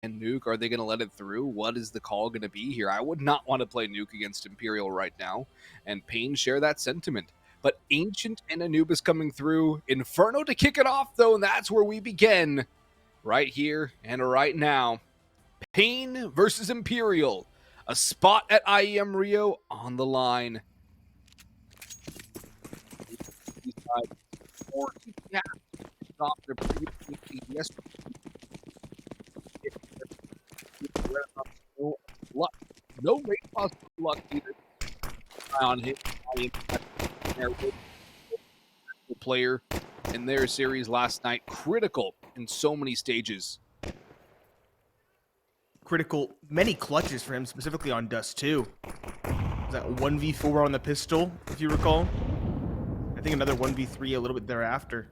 Nuke? Are they going to let it through? What is the call going to be here? I would not want to play Nuke against Imperial right now, and paiN share that sentiment. But Ancient and Anubis coming through. Inferno to kick it off, though, and that's where we begin. Right here and right now. paiN versus Imperial. A spot at IEM Rio on the line. No rate possible luck either. On him, player in their series last night, critical in so many stages. Critical, many clutches for him, specifically on Dust 2. Was that 1v4 on the pistol, if you recall? I think another 1v3 a little bit thereafter.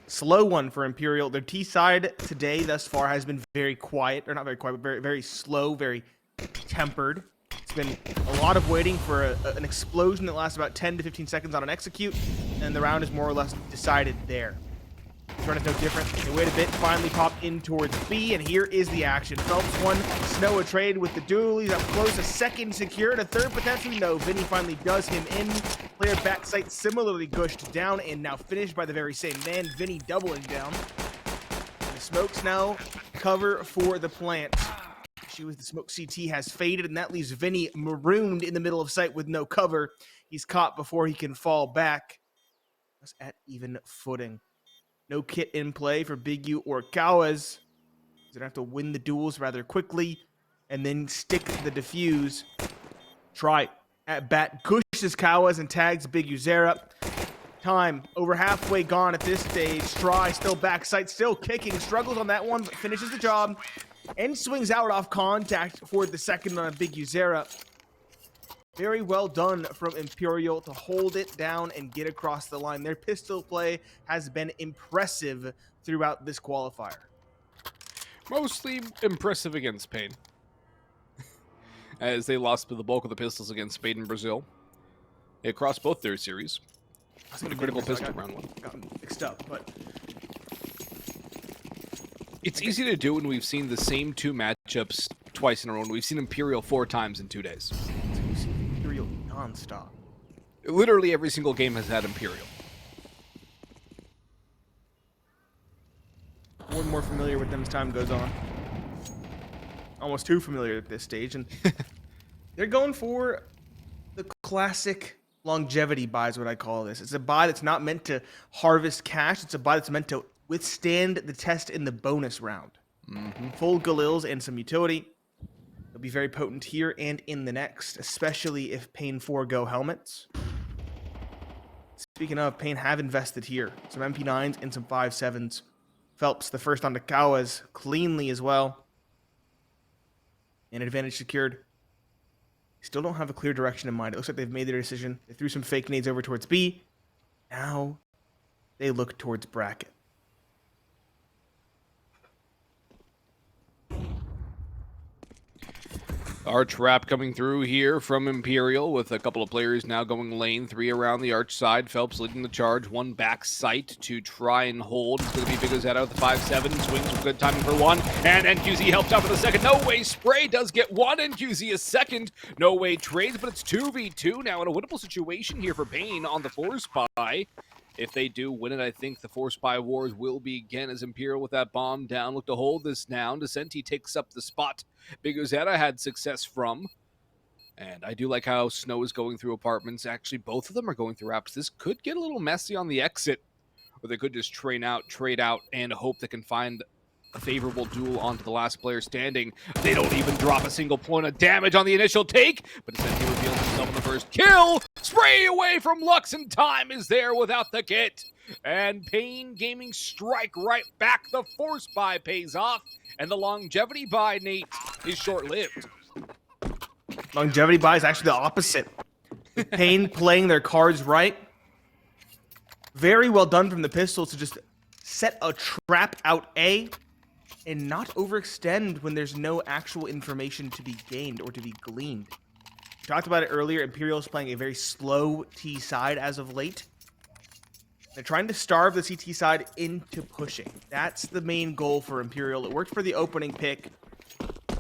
Slow one for Imperial. Their T side today thus far has been very quiet, or not very quiet, but very, very slow, very tempered. It's been a lot of waiting for an explosion that lasts about 10 to 15 seconds on an execute, and the round is more or less decided there. Turn is no different. They wait a bit, finally pop in towards B, and here is the action. Phelps one, Snow a trade with the dualies up close, a second secured, a third potentially no. Vinny finally does him in. Player backside similarly gushed down and now finished by the very same man. Vinny doubling down. And the smokes now cover for the plant. Issue with the smoke CT has faded, and that leaves Vinny marooned in the middle of sight with no cover. He's caught before he can fall back. That's at even footing. No kit in play for Big U or Kawas. He's going to have to win the duels rather quickly and then stick the defuse. Try at bat gushes Kawas and tags Big Uzera. Time over halfway gone at this stage. Try still backside, still kicking. Struggles on that one, but finishes the job. And swings out off contact for the second on a Big Uzera. Very well done from Imperial to hold it down and get across the line. Their pistol play has been impressive throughout this qualifier. Mostly impressive against paiN, as they lost the bulk of the pistols against Spain and Brazil across both their series. That's been a critical pistol round one. Got mixed up, but it's easy to do when we've seen the same two matchups twice in a row. We've seen Imperial 4 times in 2 days. Imperial non-stop. Literally every single game has had Imperial. More and more familiar with them as time goes on. Almost too familiar at this stage, and they're going for the classic longevity buy is what I call this. It's a buy that's not meant to harvest cash. It's a buy that's meant to withstand the test in the bonus round. Full Galils and some utility. It'll be very potent here and in the next, especially if paiN forego helmets. Speaking of, paiN have invested here. Some MP9s and some 5.7s. Phelps, the first onto Kawas, cleanly as well. And advantage secured. Still don't have a clear direction in mind. It looks like they've made their decision. They threw some fake nades over towards B. Now they look towards bracket. Arch wrap coming through here from Imperial with a couple of players now going lane 3 around the arch side. Phelps leading the charge. One back sight to try and hold. It's going to be Big Uzetta with the 5.7. Swings with good timing for one. And NQZ helped out for the second. No way. Spray does get one. NQZ a second. No way trades, but it's 2v2 now in a winnable situation here for paiN on the 4 spy. If they do win it, I think the 4 spy wars will begin as Imperial with that bomb down. Look to hold this down. Descenti takes up the spot Big Uzetta had success from. And I do like how Snow is going through apartments. Actually, both of them are going through apps. This could get a little messy on the exit. Or they could just trade out, and hope they can find a favorable duel onto the last player standing. They don't even drop a single point of damage on the initial take, but Descenti reveals himself in the first kill. Spray away from Lux, and time is there without the kit. And paiN Gaming strike right back. The 4 spy pays off, and the longevity buy, Nate, is short-lived. Longevity buy is actually the opposite. paiN playing their cards right. Very well done from the pistols to just set a trap out A and not overextend when there's no actual information to be gained or to be gleaned. We talked about it earlier. Imperial is playing a very slow T side as of late. They're trying to starve the CT side into pushing. That's the main goal for Imperial. It worked for the opening pick,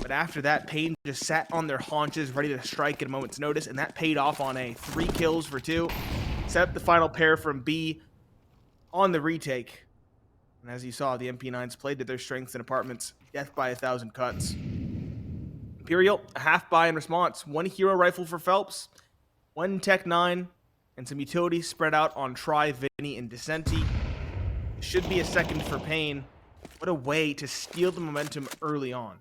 but after that, paiN just sat on their haunches, ready to strike at a moment's notice, and that paid off on a 3 kills for 2. Set up the final pair from B on the retake. And as you saw, the MP9s played to their strengths and apartments. Death by 1,000 cuts. Imperial, a half buy in response. 1 hero rifle for Phelps, 1 Tech 9, and some utility spread out on Try, Vinny, and Descenti. Should be a second for paiN. What a way to steal the momentum early on.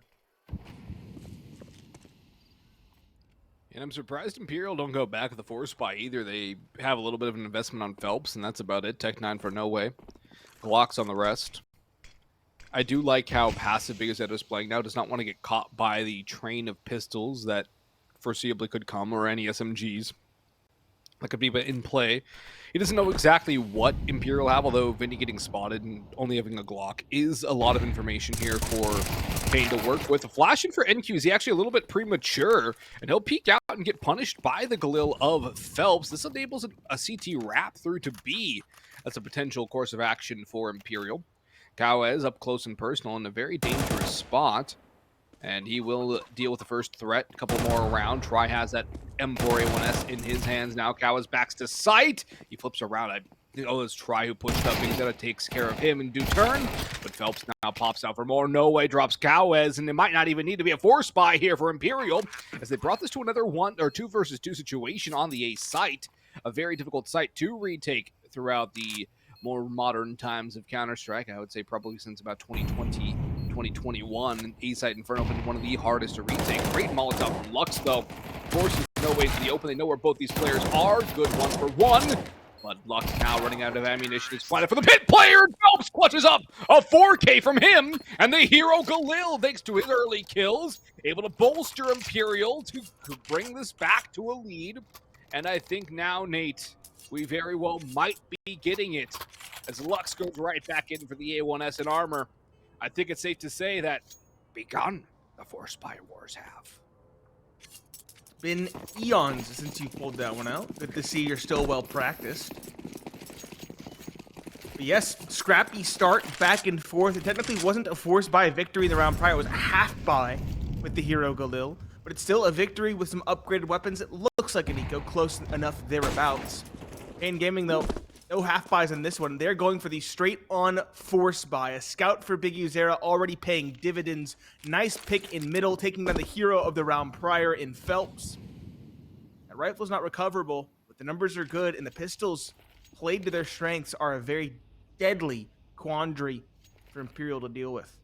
And I'm surprised Imperial don't go back at the force buy either. They have a little bit of an investment on Phelps, and that's about it. Tech 9 for no way. Glocks on the rest. I do like how passive Big is playing now. Does not want to get caught by the train of pistols that foreseeably could come, or any SMGs that could be in play. He doesn't know exactly what Imperial have, although Vinny getting spotted and only having a Glock is a lot of information here for paiN to work with. Flashing for NQ is actually a little bit premature, and he'll peek out and get punished by the Galil of Phelps. This enables a CT wrap through to B. That's a potential course of action for Imperial. Cowes up close and personal in a very dangerous spot, and he will deal with the first threat. A couple more around. Try has that M4A1S in his hands now. Cowes backs to sight. He flips around. I think it's Try who pushed up. Bigzetta takes care of him in due turn, but Phelps now pops out for more. No way drops Cowes, and it might not even need to be a force buy here for Imperial, as they brought this to another 1 or 2 versus 2 situation on the A site. A very difficult site to retake throughout the more modern times of Counter-Strike. I would say probably since about 2020, 2021. A-Site Inferno been one of the hardest to retake. Great Molotov from Lux, though. Forces no way to the open. They know where both these players are. Good 1-for-1. But Lux now running out of ammunition. It's planted for the pit player. Phelps clutches up a 4K from him. And the hero Galil, thanks to his early kills, able to bolster Imperial to bring this back to a lead. And I think now, Nate, we very well might be getting it, as Lux goes right back in for the A1S and armor. I think it's safe to say that begun the force buy wars have. Been eons since you pulled that one out. Good to see you're still well practiced. But yes, scrappy start, back and forth. It technically wasn't a force buy victory in the round prior. It was a half buy with the hero Galil, but it's still a victory with some upgraded weapons. It looks like an eco, close enough thereabouts. paiN Gaming, though, no half buys in this one. They're going for the straight-on force buy. A scout for Big Uzera already paying dividends. Nice pick in middle, taking down the hero of the round prior in Phelps. That rifle's not recoverable, but the numbers are good, and the pistols, played to their strengths, are a very deadly quandary for Imperial to deal with.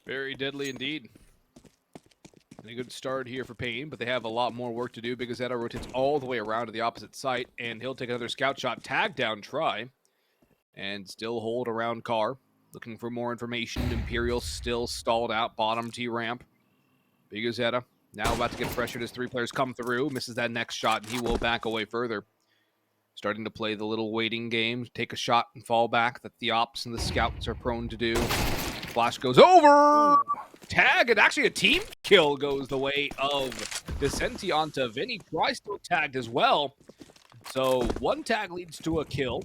Very deadly indeed. A good start here for paiN, but they have a lot more work to do because Zeta rotates all the way around to the opposite site, and he'll take another scout shot, tag down Try, and still hold around car. Looking for more information. Imperial still stalled out, bottom T ramp. Big Zeta now about to get pressured as 3 players come through. Misses that next shot, and he will back away further. Starting to play the little waiting game, take a shot and fall back that the ops and the scouts are prone to do. Flash goes over! Tag, and actually a team kill goes the way of Descenti onto Vinny. Try still tagged as well. So 1 tag leads to a kill.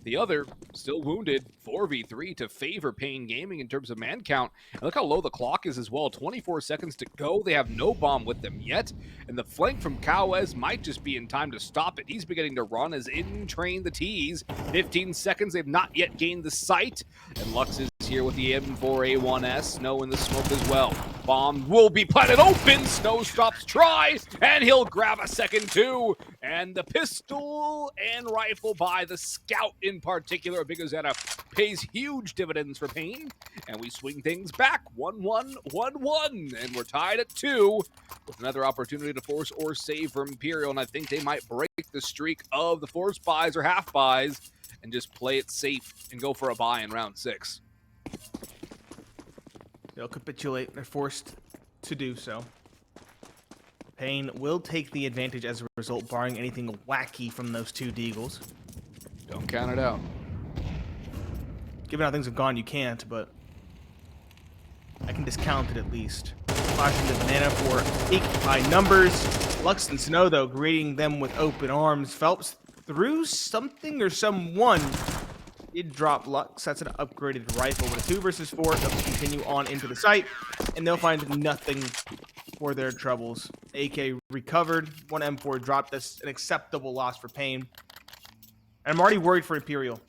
The other still wounded. 4v3 to favor paiN Gaming in terms of man count. And look how low the clock is as well. 24 seconds to go. They have no bomb with them yet. And the flank from Cowes might just be in time to stop it. He's beginning to run as in train the T's. 15 seconds. They've not yet gained the site. And Lux is here with the M4A1S. Snow in the smoke as well. Bomb will be planted open. Snow stops Try, and he'll grab a second too. And the pistol and rifle by the scout in particular, Big Zeta, pays huge dividends for paiN. And we swing things back. 1-1, 1-1. And we're tied at 2 with another opportunity to force or save for Imperial. And I think they might break the streak of the force buys or half buys and just play it safe and go for a buy in round 6. They'll capitulate. They're forced to do so. paiN will take the advantage as a result, barring anything wacky from those 2 deagles. Don't count it out. Given how things have gone, you can't, but I can discount it at least. flashing the banana for peak high numbers. Lux and Snow, though, greeting them with open arms. Phelps threw something or someone did drop Lux. That's an upgraded rifle with a 2 versus 4. They'll continue on into the site, and they'll find nothing for their troubles. AK recovered. 1 M4 dropped. That's an acceptable loss for paiN. And I'm already worried for Imperial.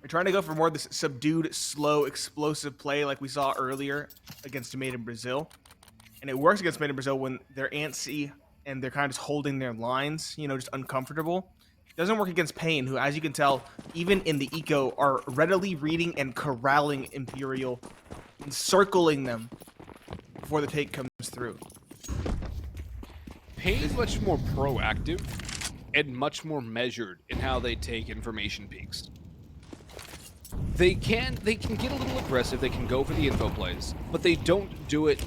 They're trying to go for more of this subdued, slow, explosive play like we saw earlier against Made in Brazil. And it works against Made in Brazil when they're antsy and they're kind of just holding their lines, you know, just uncomfortable. It doesn't work against paiN, who, as you can tell, even in the eco, are readily reading and corralling Imperial, encircling them before the take comes through. paiN's much more proactive and much more measured in how they take information peaks. They can get a little aggressive, they can go for the info plays, but they don't do it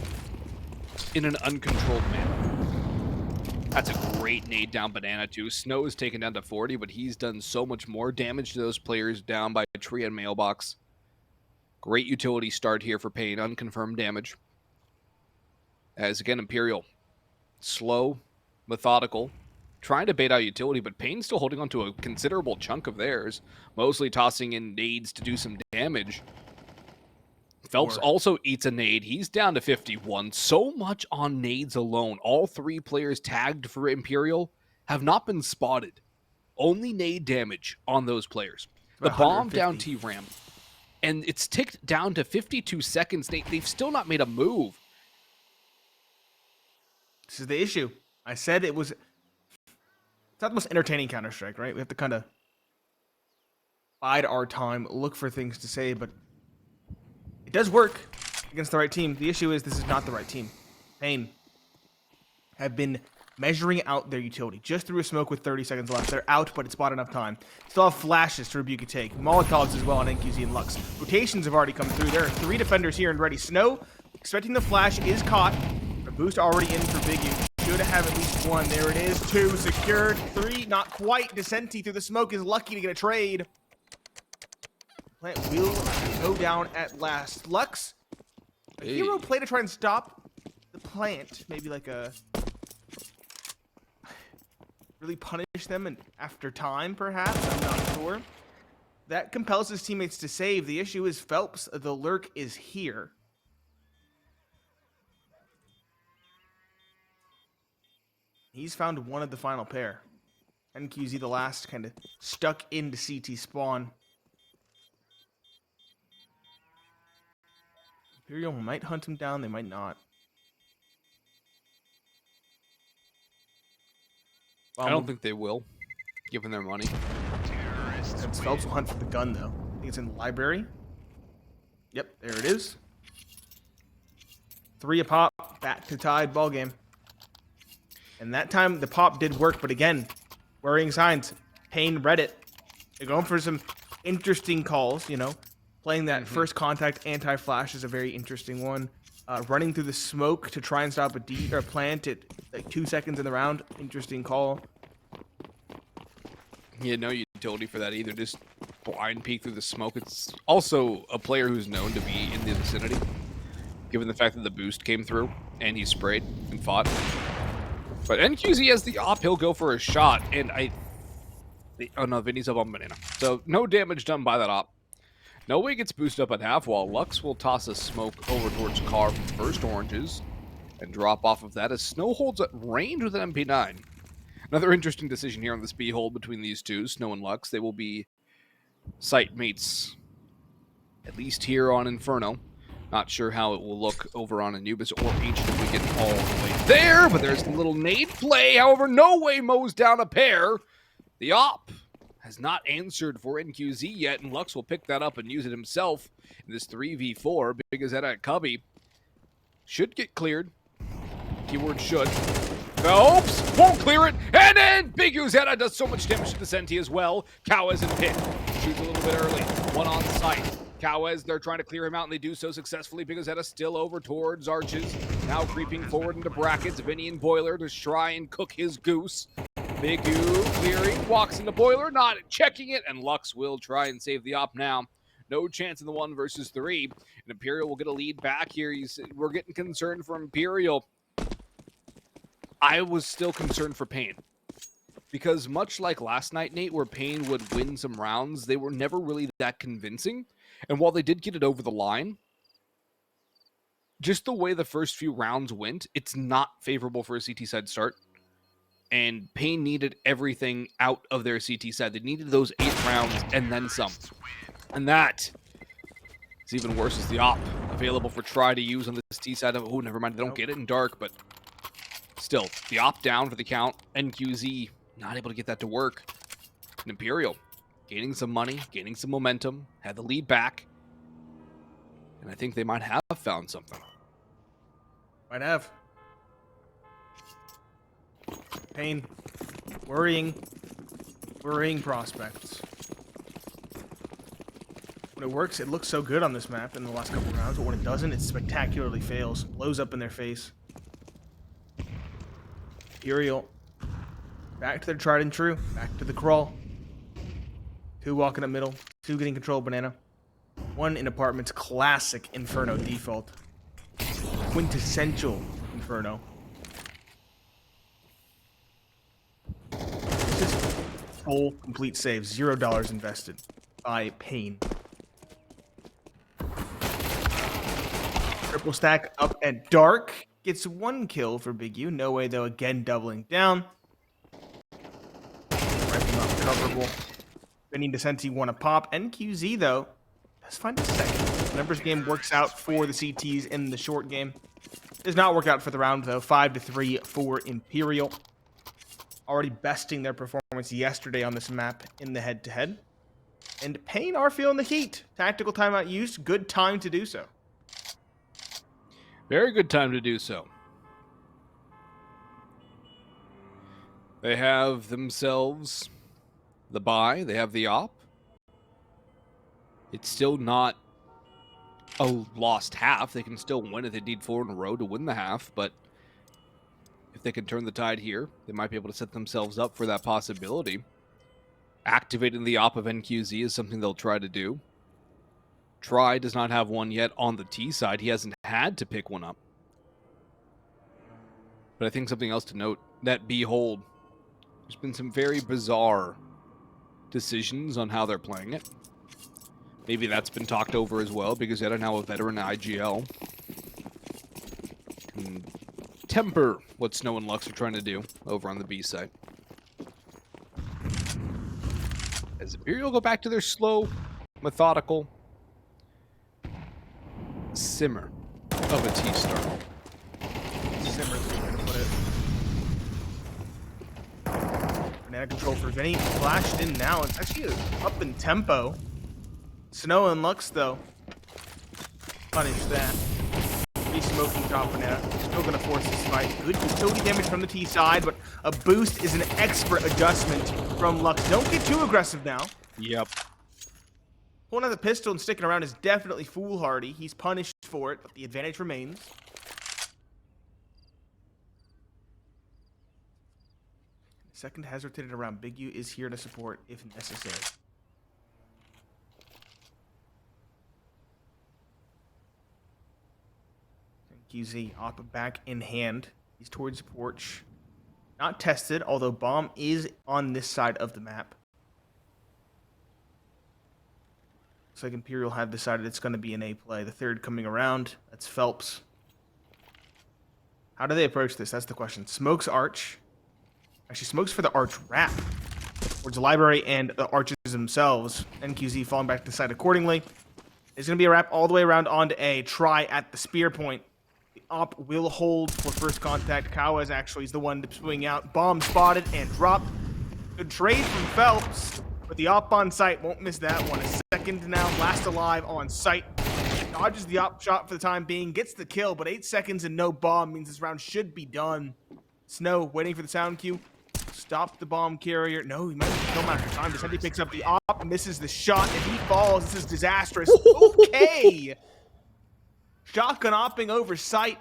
in an uncontrolled manner. That's a great nade down banana too. Snow is taken down to 40, but he's done so much more damage to those players down by a tree and mailbox. Great utility start here for paiN, unconfirmed damage. As again, Imperial, slow, methodical, trying to bait out utility, but paiN's still holding on to a considerable chunk of theirs, mostly tossing in nades to do some damage. Phelps also eats a nade. He's down to 51. So much on nades alone. All 3 players tagged for Imperial have not been spotted. Only nade damage on those players. The bomb down T-Ram. And it's ticked down to 52 seconds. They've still not made a move. This is the issue. I said it was... It's not the most entertaining Counter-Strike, right? We have to kind of bide our time, look for things to say, but it does work against the right team. The issue is this is not the right team. paiN have been measuring out their utility. Just through a smoke with 30 seconds left. They're out, but it's bought enough time. Still have flashes to rebuke a take. Molotovs as well on NQZ and Lux. Rotations have already come through. There are 3 defenders here and ready. Snow, expecting the flash, is caught. A boost already in for Big U. Should have at least 1. There it is. 2 secured. 3, not quite. Descenti through the smoke is lucky to get a trade. Plant will go down at last. Lux, a hero play to try and stop the plant. Maybe like a... really punish them and after time, perhaps? I'm not sure. That compels his teammates to save. The issue is Phelps, the lurk, is here. He's found one of the final pair. NQZ, the last, kind of stuck into CT spawn. Imperial might hunt him down, they might not. I don't think they will, given their money. Phelps will hunt for the gun, though. I think it's in the library. Yep, there it is. 3 a pop, back to tied ball game. And that time, the pop did work, but again, worrying signs. paiN read it. They're going for some interesting calls, you know. Playing that first contact anti-flash is a very interesting one. Running through the smoke to try and stop a plant at like 2 seconds in the round. Interesting call. Yeah, no utility for that either. Just blind peek through the smoke. It's also a player who's known to be in the vicinity, given the fact that the boost came through and he sprayed and fought. But NQZ has the op. He'll go for a shot, and oh no, Vinny's up on banana. So no damage done by that op. No way gets boosted up at half wall. Lux will toss a smoke over towards Car from first oranges and drop off of that as Snow holds at range with an MP9. Another interesting decision here on this B hold between these two, Snow and Lux. They will be site mates, at least here on Inferno. Not sure how it will look over on Anubis or Ancient if we get all the way there, but there's the little nade play. However, no way mows down a pair. The op has not answered for NQZ yet, and Lux will pick that up and use it himself in this 3v4. Big as that at Cubby. Should get cleared. Keyword should. Oops, won't clear it, and then Big Uzetta does so much damage to the Senti as well. Cowes and Pit shoots a little bit early. 1 on site. Cowes, they're trying to clear him out, and they do so successfully. Big Uzetta still over towards Arches. Now creeping forward into brackets. Vinny and Boiler to try and cook his goose. Big U clearing, walks into Boiler, not checking it, and Lux will try and save the op now. No chance in the 1 versus 3. And Imperial will get a lead back here. We're getting concerned for Imperial. I was still concerned for paiN. Because much like last night, Nate, where paiN would win some rounds, they were never really that convincing. And while they did get it over the line, just the way the first few rounds went, it's not favorable for a CT side start. And paiN needed everything out of their CT side. They needed those 8 rounds and then some. And that is even worse as the op available for try to use on this T side. Oh, never mind. They don't get it in dark, but still, the op down for the count. NQZ not able to get that to work. And Imperial gaining some money, gaining some momentum, had the lead back. And I think they might have found something. Might have. paiN. Worrying prospects. When it works, it looks so good on this map in the last couple rounds, but when it doesn't, it spectacularly fails. Blows up in their face. Imperial. Back to their tried and true. Back to the crawl. 2 walking up middle. 2 getting control of banana. 1 in apartments. Classic Inferno default. Quintessential Inferno. This is full, complete save. $0 invested by paiN. Triple stack up at dark. Gets 1 kill for Big U. No way, though. Again, doubling down. Rifling off coverable. Benny Descenti won a pop. NQZ, though, does find a second. Numbers game works out for the CTs in the short game. Does not work out for the round, though. 5-3 for Imperial. Already besting their performance yesterday on this map in the head-to-head. And paiN are feeling the heat. Tactical timeout used. Good time to do so. Very good time to do so. They have themselves the buy. They have the op. It's still not a lost half. They can still win it. They need 4 in a row to win the half, but if they can turn the tide here, they might be able to set themselves up for that possibility. Activating the op of NQZ is something they'll try to do. Try does not have one yet on the T side. He hasn't had to pick one up. But I think something else to note, that Behold, there's been some very bizarre decisions on how they're playing it. Maybe that's been talked over as well, because they're now a veteran IGL. Can temper what Snow and Lux are trying to do over on the B side. As Imperial go back to their slow, methodical simmer of a T-start. Simmer is going to put it. Banana control for Vinny. Flashed in now. It's actually up in tempo. Snow and Lux, though, punish that. Re-smoking top banana. Still going to force this fight. Good utility damage from the T side, but a boost is an expert adjustment from Lux. Don't get too aggressive now. Yep. Pulling out the pistol and sticking around is definitely foolhardy. He's punished for it, but the advantage remains. Second has rotated around. Big U is here to support if necessary. QZ op back in hand. He's towards the porch. Not tested, although bomb is on this side of the map. Looks like Imperial have decided it's going to be an A play. The third coming around. That's Phelps. How do they approach this? That's the question. Smokes Arch. Actually, smokes for the Arch wrap. Towards the library and the arches themselves. NQZ falling back to the side accordingly. It's going to be a wrap all the way around onto A. Try at the spear point. The op will hold for first contact. Kawaz actually is the one to swing out. Bomb spotted and dropped. Good trade from Phelps. But the op on site won't miss that one. A second now. Last alive on site. Dodges the op shot for the time being. Gets the kill, but 8 seconds and no bomb means this round should be done. Snow waiting for the sound cue. Stop the bomb carrier. No, he might have kill after time. Descenti picks up the op, misses the shot. If he falls, this is disastrous. Okay. Shotgun opping over sight.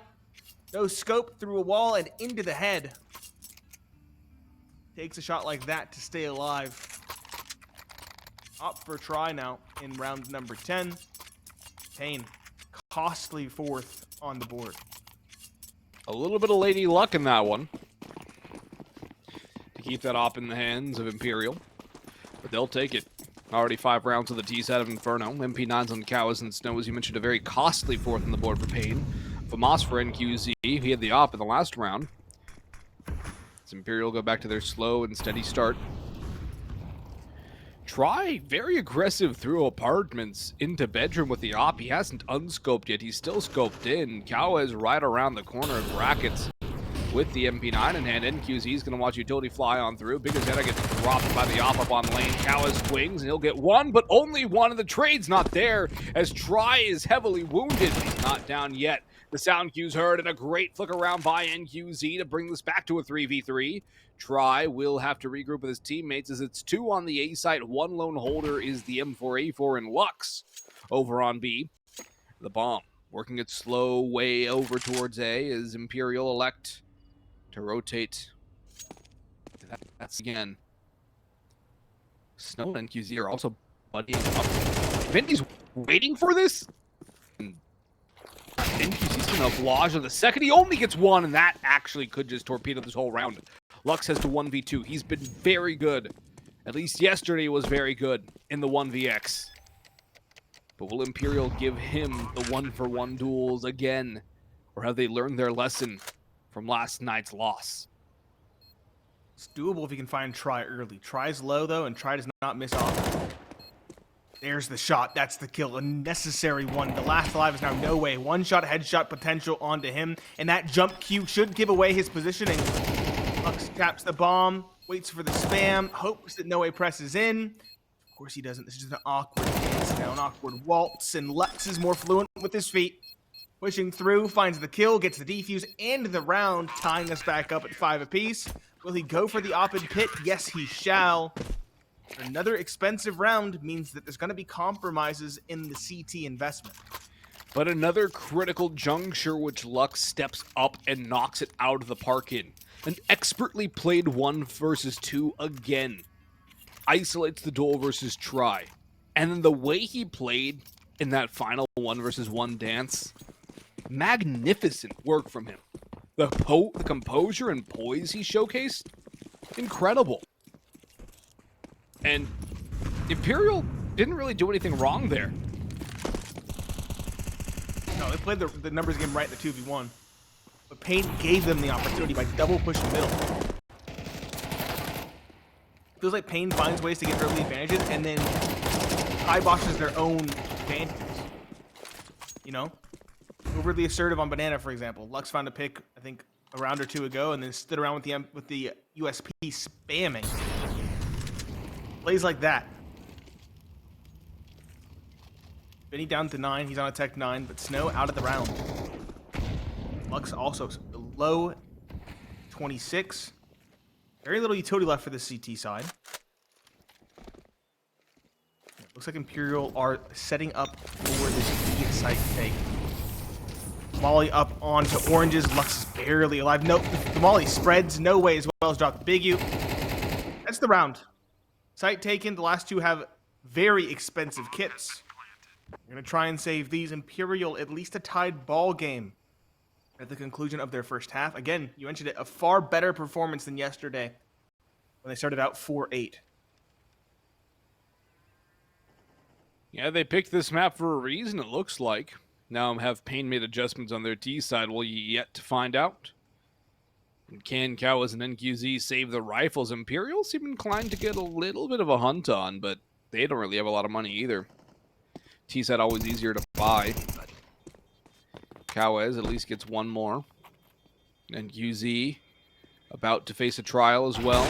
No scope through a wall and into the head. Takes a shot like that to stay alive. Up for try now in round number 10. paiN, costly fourth on the board. A little bit of lady luck in that one to keep that op in the hands of Imperial, but they'll take it. Already 5 rounds of the T side of Inferno. MP9s on Cows and Snow, as you mentioned, a very costly fourth on the board for paiN. Famas for NQZ, he had the op in the last round. As Imperial go back to their slow and steady start. Try very aggressive through apartments into bedroom with the op. He hasn't unscoped yet. He's still scoped in. Cow is right around the corner of brackets with the MP9 in hand. NQZ is going to watch utility fly on through. Big Azetta gets dropped by the op up on lane. Cow has swings, and he'll get one, but only one, and the trade's not there as Try is heavily wounded. He's not down yet. The sound cue's heard, and a great flick around by NQZ to bring this back to a 3v3. Try will have to regroup with his teammates as it's 2 on the A site. 1 lone holder is the M4A4 in Lux over on B. The bomb working its slow way over towards A as Imperial elect to rotate. That's again. Snow and NQZ are also buddying up. Vinny's waiting for this. NQZ's gonna blodge on the second. He only gets 1, and that actually could just torpedo this whole round. Lux has to 1v2. He's been very good. At least yesterday was very good in the 1vx. But will Imperial give him the 1-for-1 duels again? Or have they learned their lesson from last night's loss? It's doable if you can find Try early. Try's low, though, and Try does not miss off. There's the shot. That's the kill. A necessary one. The last alive is now no way. One-shot headshot potential onto him, and that jump cue should give away his positioning. Lux taps the bomb, waits for the spam, hopes that No Way presses in. Of course he doesn't. This is just an awkward dance now, an awkward waltz, and Lux is more fluent with his feet. Pushing through, finds the kill, gets the defuse and the round, tying us back up at 5 apiece. Will he go for the op-ed pit? Yes, he shall. Another expensive round means that there's going to be compromises in the CT investment. But another critical juncture which Lux steps up and knocks it out of the park in. An expertly played 1 versus 2 again. Isolates the duel versus Try. And then the way he played in that final 1 versus 1 dance, magnificent work from him. The composure and poise he showcased, incredible. And Imperial didn't really do anything wrong there. No, they played the numbers game right in the 2v1. But paiN gave them the opportunity by double pushing middle. Feels like paiN finds ways to get early advantages and then high-bosses their own advantages. You know? Overly assertive on Banana, for example. Lux found a pick, I think, a round or 2 ago, and then stood around with the USP spamming. Plays like that. Vinny down to 9. He's on a tech 9, but Snow out of the round. Lux also low 26. Very little utility left for the CT side. Looks like Imperial are setting up for this B site take. Molly up onto oranges. Lux is barely alive. Nope, the Molly spreads. No Way as well as dropped Big U. That's the round. Site taken. The last 2 have very expensive kits. We're going to try and save these. Imperial, at least a tied ball game at the conclusion of their first half. Again, you mentioned it, a far better performance than yesterday when they started out 4-8. Yeah, they picked this map for a reason, it looks like. Now have paiN made adjustments on their T side? Well, yet to find out. And can Cows and NQZ save the rifles? Imperial seem inclined to get a little bit of a hunt on, but they don't really have a lot of money either. T side always easier to buy. Cows at least gets 1 more. NQZ about to face a trial as well.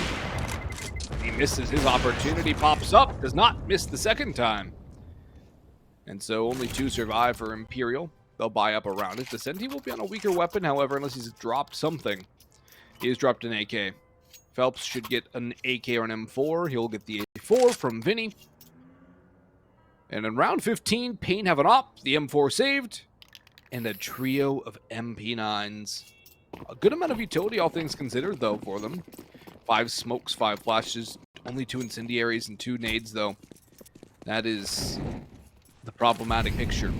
He misses his opportunity, pops up, does not miss the second time. And so only 2 survive for Imperial. They'll buy up around it. Descenti will be on a weaker weapon, however, unless he's dropped something. He has dropped an AK. Phelps should get an AK or an M4. He'll get the A4 from Vinny. And in round 15, paiN have an op, the M4 saved, and a trio of MP9s. A good amount of utility, all things considered, though, for them. 5 smokes, 5 flashes, only 2 incendiaries and 2 nades, though. That is the problematic picture.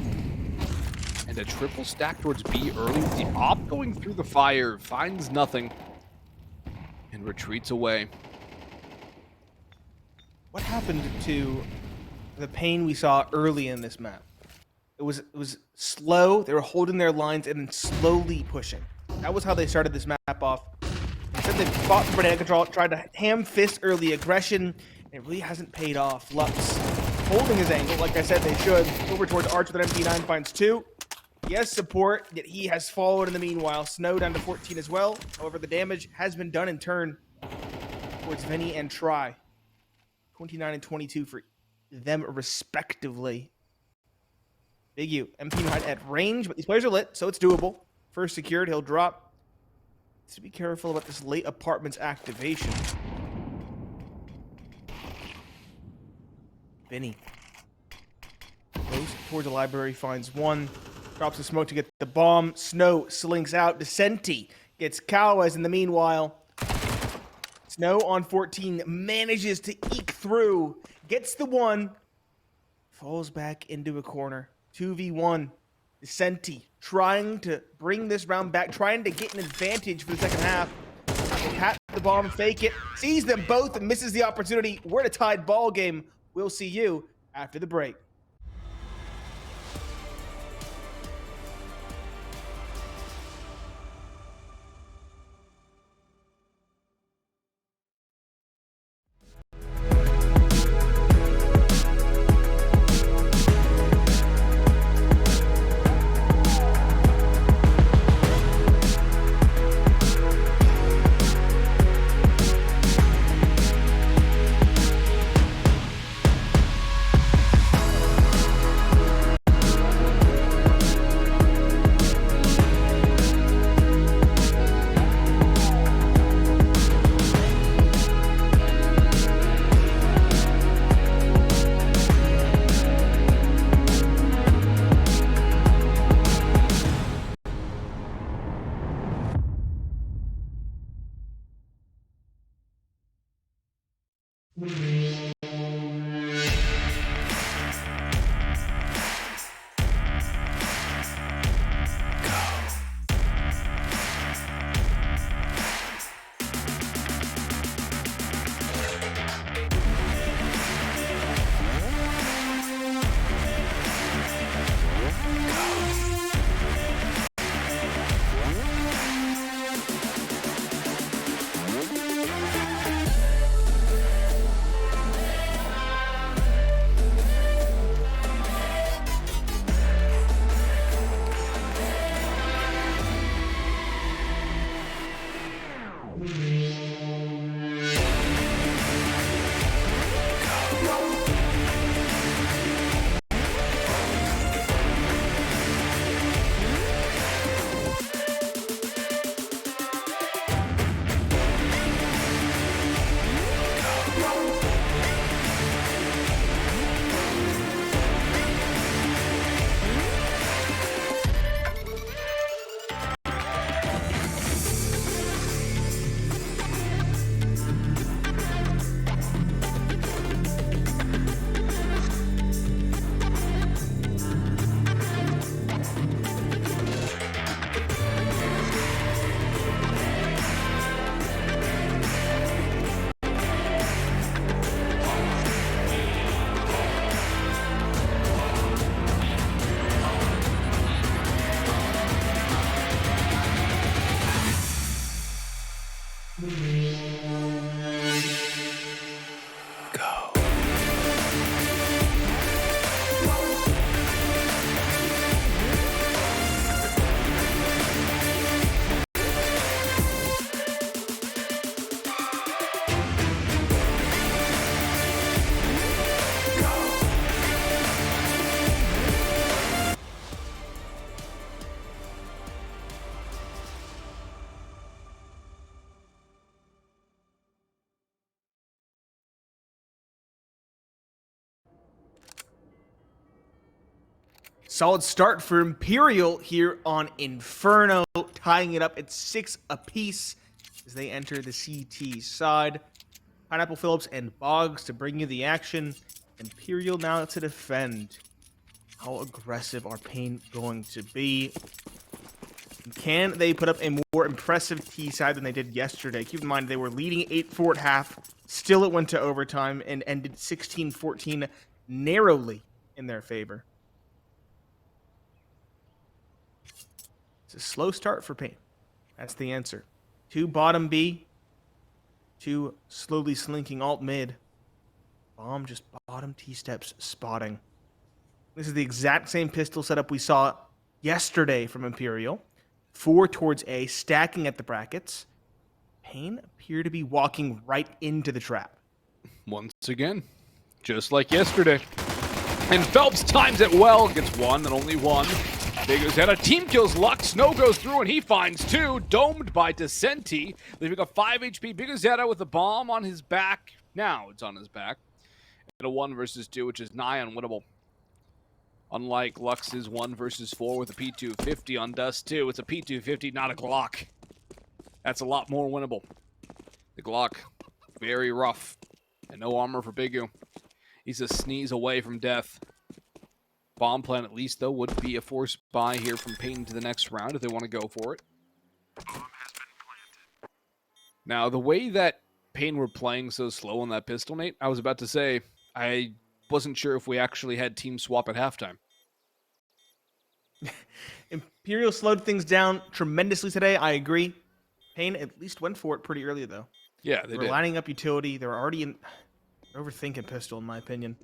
And a triple stack towards B early. The op going through the fire, finds nothing, and retreats away. What happened to the paiN we saw early in this map? It was slow. They were holding their lines and then slowly pushing. That was how they started this map off. Instead, they fought for banana control, tried to ham fist early aggression, and it really hasn't paid off. Lux holding his angle, like I said they should. Over towards Arch with an MP9, finds 2. He has support, yet he has followed in the meanwhile. Snow down to 14 as well. However, the damage has been done in turn towards Vinny and Try. 29 and 22 for them respectively. Big U, MP9 at range, but these players are lit, so it's doable. First secured, he'll drop. So be careful about this late apartments activation. Vinny goes towards the library, finds 1. Drops the smoke to get the bomb. Snow slinks out. Decenti gets Cowes in the meanwhile. Snow on 14 manages to eke through. Gets the 1. Falls back into a corner. 2v1. Decenti trying to bring this round back. Trying to get an advantage for the second half. Hat the bomb, fake it. Sees them both and misses the opportunity. We're in a tied ball game. We'll see you after the break. Solid start for Imperial here on Inferno, tying it up at 6 apiece as they enter the CT side. Pineapple Phillips and Boggs to bring you the action. Imperial now to defend. How aggressive are paiN going to be? Can they put up a more impressive T side than they did yesterday? Keep in mind, they were leading 8-4 at half. Still, it went to overtime and ended 16-14 narrowly in their favor. It's a slow start for paiN. That's the answer. 2 bottom B. 2 slowly slinking alt mid. Bomb just bottom T-steps spotting. This is the exact same pistol setup we saw yesterday from Imperial. 4 towards A, stacking at the brackets. paiN appear to be walking right into the trap. Once again, just like yesterday. And Phelps times it well, gets one and only one. biguzetta team kills Lux, Snow goes through and he finds 2, domed by Descenti, leaving a 5 HP biguzetta with a bomb on his back. Now it's on his back. And a 1 versus 2, which is nigh unwinnable. Unlike Lux's 1 versus 4 with a P250 on Dust 2, it's a P250, not a Glock. That's a lot more winnable. The Glock, very rough. And no armor for Bigu. He's a sneeze away from death. Bomb plan, at least, though, would be a forced buy here from paiN to the next round if they want to go for it. Now, the way that paiN were playing so slow on that pistol, Nate, I was about to say, I wasn't sure if we actually had team swap at halftime. Imperial slowed things down tremendously today, I agree. paiN at least went for it pretty early, though. Yeah, they were did. lining up utility. They were already in... overthinking pistol, in my opinion.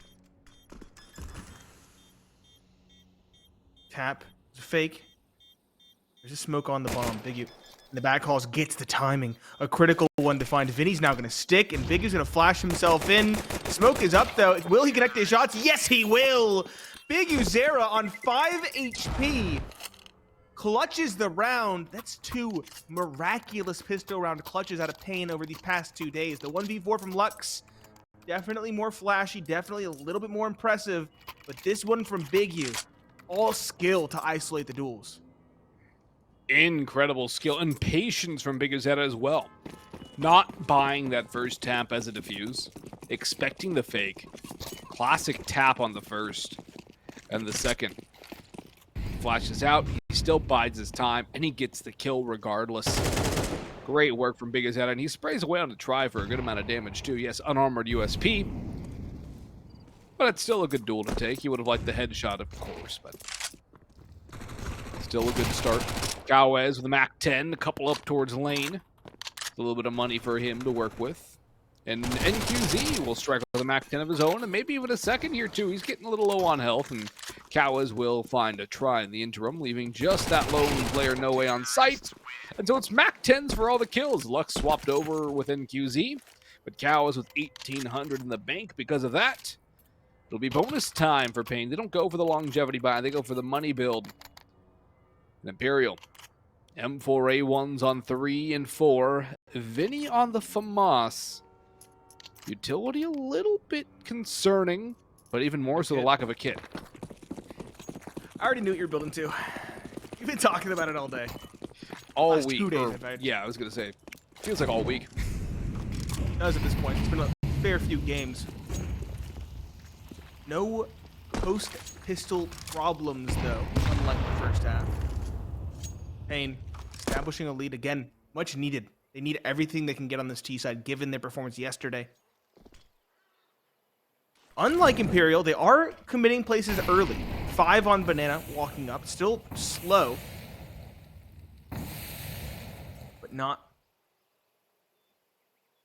Tap. It's a fake. There's a smoke on the bomb. Bigu in the back halls gets the timing. A critical one to find. Vinny's now going to stick, and Bigu's going to flash himself in. Smoke is up, though. Will he connect his shots? Yes, he will! biguzetta on 5 HP. Clutches the round. That's 2 miraculous pistol round clutches out of paiN over these past 2 days. The 1v4 from Lux, definitely more flashy, definitely a little bit more impressive. But this one from Bigu, all skill to isolate the duels. Incredible skill and patience from biguzetta as well. Not buying that first tap as a defuse, expecting the fake. Classic tap on the first, and the second flashes out. He still bides his time, and he gets the kill regardless. Great work from biguzetta, and he sprays away on the try for a good amount of damage too. Yes, unarmored USP, but it's still a good duel to take. He would have liked the headshot, of course, but still a good start. Gowez with a MAC-10, a couple up towards lane. A little bit of money for him to work with. And NQZ will strike with a MAC-10 of his own, and maybe even a second here too. He's getting a little low on health, and Gowez will find a try in the interim, leaving just that lone player no way on sight. And so it's MAC-10s for all the kills. Lux swapped over with NQZ, but Gowez with 1,800 in the bank because of that. It'll be bonus time for paiN. They don't go for the longevity buy, they go for the money build. And Imperial. M4A1s on 3 and 4. Vinny on the FAMAS. Utility a little bit concerning, but even more so the lack of a kit. I already knew what you were building to. You've been talking about it all day. All Last week. 2 days, in fact. Yeah, I was going to say. Feels like all week. It does at this point. It's been a fair few games. No post-pistol problems, though, unlike the first half. paiN establishing a lead again. Much needed. They need everything they can get on this T side, given their performance yesterday. Unlike Imperial, they are committing places early. 5 on Banana, walking up. Still slow. But not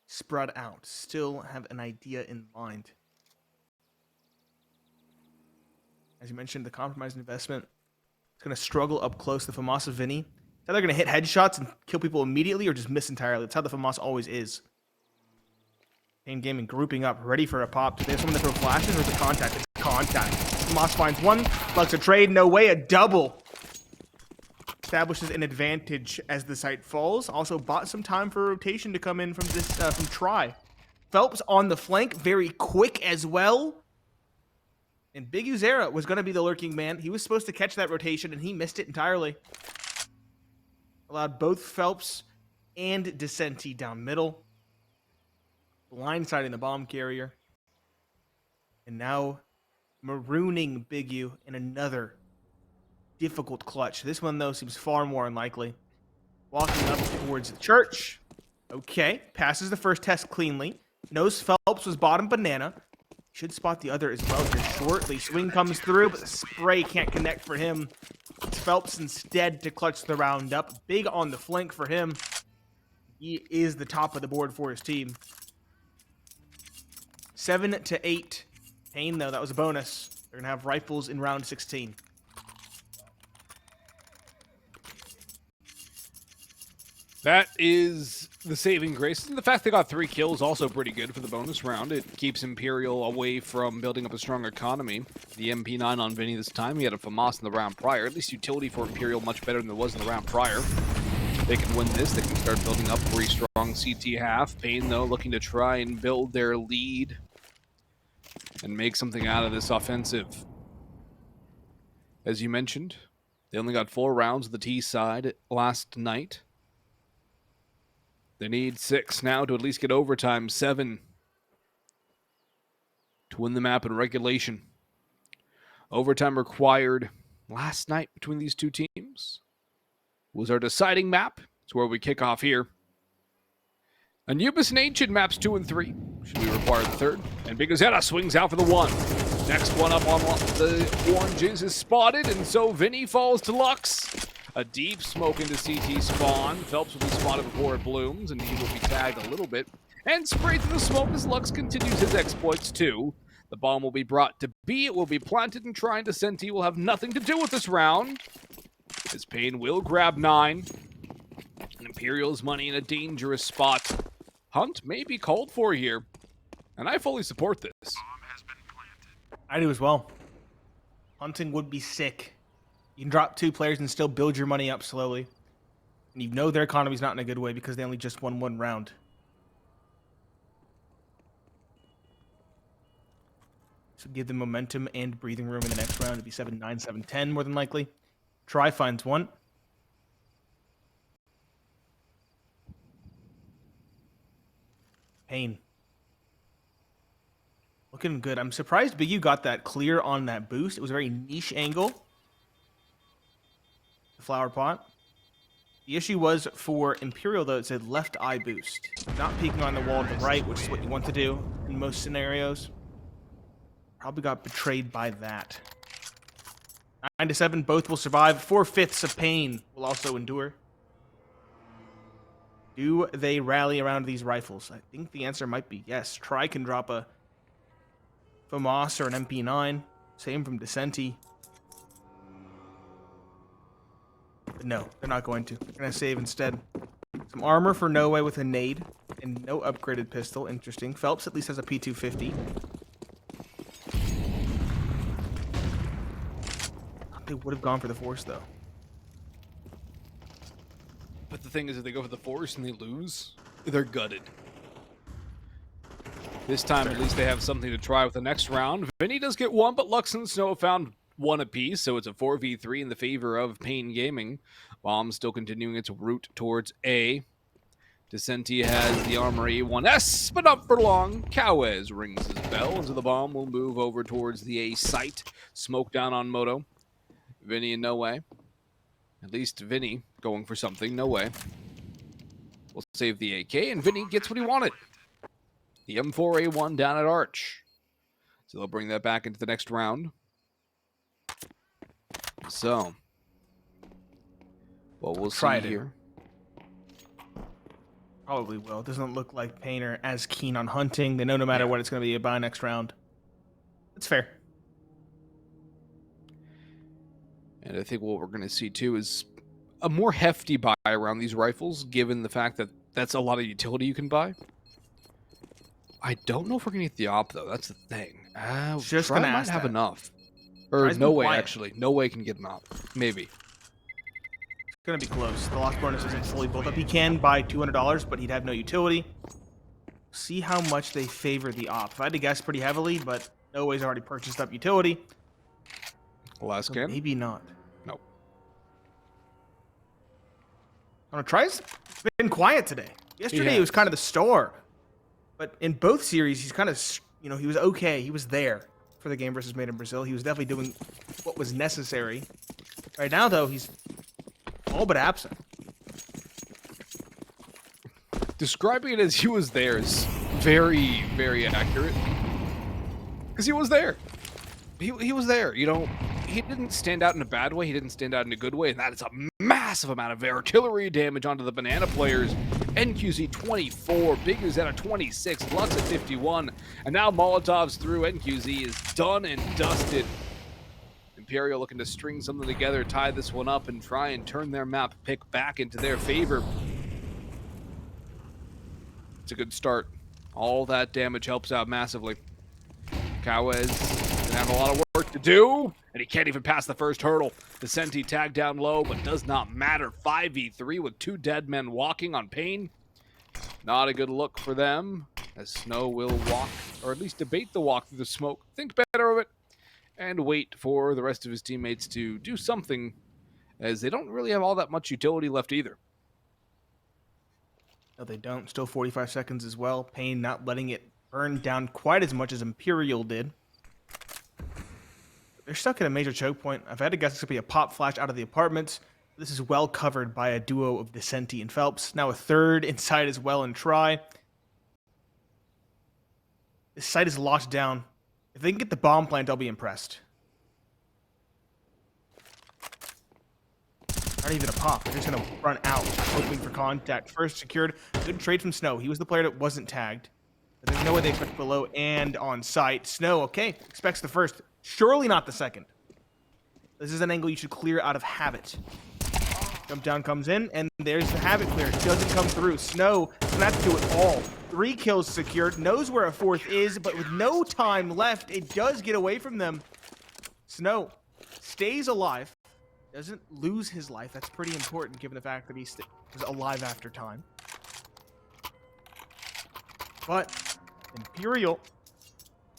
spread out. Still have an idea in mind. As you mentioned, the compromised investment is going to struggle up close. The FAMAS of Vinny. It's either going to hit headshots and kill people immediately or just miss entirely. That's how the FAMAS always is. paiN Gaming grouping up, ready for a pop. Do they have someone to throw flashes or is it contact? It's contact. FAMAS finds one. Lux a trade. No way. A double. Establishes an advantage as the site falls. Also bought some time for rotation to come in from this from Try. Phelps on the flank. Very quick as well. And biguzetta was going to be the lurking man. He was supposed to catch that rotation, and he missed it entirely. Allowed both Phelps and Descenti down middle. Blindsiding the bomb carrier. And now marooning Big U in another difficult clutch. This one, though, seems far more unlikely. Walking up towards the church. Okay, passes the first test cleanly. Knows Phelps was bottom banana. Should spot the other as well here shortly. Swing comes through, but the spray can't connect for him. It's Phelps instead to clutch the round up. Big on the flank for him. He is the top of the board for his team. 7-8. paiN, though, that was a bonus. They're going to have rifles in round 16. That is the saving grace. And the fact they got 3 kills also pretty good for the bonus round. It keeps Imperial away from building up a strong economy. The MP9 on Vinny this time. He had a FAMAS in the round prior. At least utility for Imperial much better than it was in the round prior. They can win this. They can start building up a pretty strong CT half. paiN, though, looking to try and build their lead and make something out of this offensive. As you mentioned, they only got 4 rounds of the T side last night. They need 6 now to at least get overtime, 7 to win the map in regulation. Overtime required last night between these two teams was our deciding map. It's where we kick off here. Anubis and Ancient maps 2 and 3. Should we require the 3rd? And Big Azetta swings out for the 1. Next one up on the oranges is spotted, and so Vinny falls to Lux. A deep smoke into CT spawn. Phelps will be spotted before it blooms, and he will be tagged a little bit. And sprayed through the smoke as Lux continues his exploits too. The bomb will be brought to B. It will be planted, and Trying Descenti will have nothing to do with this round. As paiN will grab 9. And Imperial's money in a dangerous spot. Hunt may be called for here. And I fully support this. I do as well. Hunting would be sick. You can drop 2 players and still build your money up slowly. And you know their economy's not in a good way because they only just won 1 round. So give them momentum and breathing room in the next round. It'd be 7-9, 7-10 more than likely. Try finds 1. paiN. Looking good. I'm surprised Big U got that clear on that boost. It was a very niche angle. The flower pot. The issue was for Imperial, though, it said left eye boost. Not peeking on the wall to the right, which is what you want to do in most scenarios. Probably got betrayed by that. 9-7, both will survive. 4/5 of paiN will also endure. Do they rally around these rifles? I think the answer might be yes. Try can drop a FAMAS or an MP9. Same from Descenti. But no, they're not going to. They're going to save instead. Some armor for No Way with a nade. And no upgraded pistol. Interesting. Phelps at least has a P250. They would have gone for the Force, though. But the thing is, if they go for the Force and they lose, they're gutted. This time, at least they have something to try with the next round. Vinny does get 1, but Lux and Snow have found 1 apiece, so it's a 4v3 in the favor of paiN Gaming. Bomb still continuing its route towards A. Descenti has the Armory 1S, but not for long. Cowes rings his bell, and so the bomb will move over towards the A site. Smoke down on Moto. Vinny and No Way. At least Vinny going for something. No Way. We'll save the AK, and Vinny gets what he wanted. The M4A1 down at Arch. So they'll bring that back into the next round. So, well, we'll see here. Probably will. Doesn't look like paiN are as keen on hunting. They know no matter what, it's going to be a buy next round. It's fair. And I think what we're going to see, too, is a more hefty buy around these rifles, given the fact that that's a lot of utility you can buy. I don't know if we're going to get the op, though. That's the thing. Just going to might have enough. Or No Way, actually. No Way can get an op. Maybe. It's going to be close. The lost bonus isn't fully built up. He can buy $200, but he'd have no utility. See how much they favor the op. If I had to guess pretty heavily, but No Way's already purchased up utility. Last So scan? maybe not. Nope. I'm going to try. It's been quiet today. Yesterday it was kind of the star. But in both series, he's kind of you know, he was okay. He was there for the game versus Made in Brazil. He was definitely doing what was necessary. Right now, though, he's all but absent. Describing it as he was there is very, very accurate. Because he was there. He was there, you know. He didn't stand out in a bad way. He didn't stand out in a good way. And that is a massive amount of artillery damage onto the banana players. NQZ 24, Big is at 26, Lux at 51. And now Molotov's through. NQZ is done and dusted. Imperial looking to string something together, tie this one up, and try and turn their map pick back into their favor. It's a good start. All that damage helps out massively. Kawez gonna have a lot of work to do, and he can't even pass the first hurdle. Vicente tagged down low, but does not matter. 5v3 with 2 dead men walking on paiN. Not a good look for them, as Snow will walk, or at least debate the walk through the smoke, think better of it, and wait for the rest of his teammates to do something, as they don't really have all that much utility left either. No, they don't. Still 45 seconds as well. paiN not letting it burn down quite as much as Imperial did. They're stuck at a major choke point. I've had to guess it's going to be a pop flash out of the apartments. This is well covered by a duo of Vicente and Phelps. Now a third inside as well and Try. This site is locked down. If they can get the bomb plant, I'll be impressed. Not even a pop. They're just going to run out, hoping for contact. First secured. Good trade from Snow. He was the player that wasn't tagged. But there's no way they expect below and on site. Snow, okay, expects the first. Surely not the second. This is an angle you should clear out of habit. Jump down comes in, and there's the habit clear. It doesn't come through. Snow doesn't have to do it all. 3 kills secured. Knows where a 4th is, but with no time left, it does get away from them. Snow stays alive. Doesn't lose his life. That's pretty important given the fact that he was alive after time. But Imperial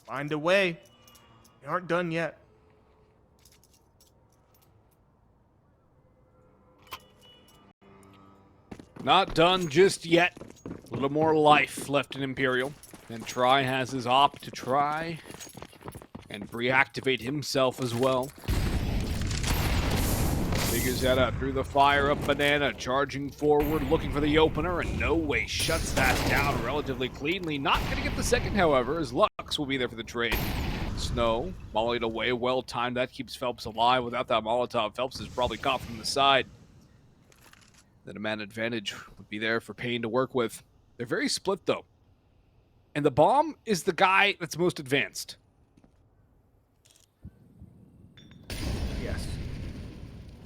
find a way. They aren't done yet. Not done just yet. A little more life left in Imperial. And Try has his op to try and reactivate himself as well. Figures that out through the fire up banana, charging forward, looking for the opener, and no way shuts that down relatively cleanly. Not going to get the second, however, as Lux will be there for the trade. Snow, mollied away, well timed. That keeps Phelps alive. Without that Molotov, Phelps is probably caught from the side. Then a man advantage would be there for paiN to work with. They're very split, though. And the bomb is the guy that's most advanced. Yes.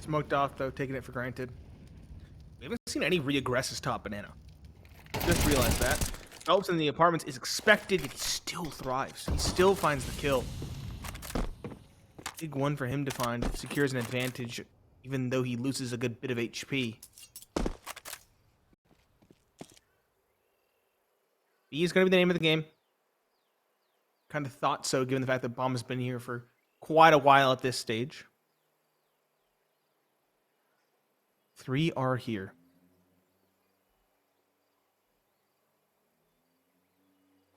Smoked off, though, taking it for granted. We haven't seen any re-aggresses top banana. Just realized that. Phelps in the apartments is expected, yet he still thrives. He still finds the kill. Big one for him to find. Secures an advantage, even though he loses a good bit of HP. B is going to be the name of the game. Kind of thought so, given the fact that Bomb has been here for quite a while at this stage. 3 are here.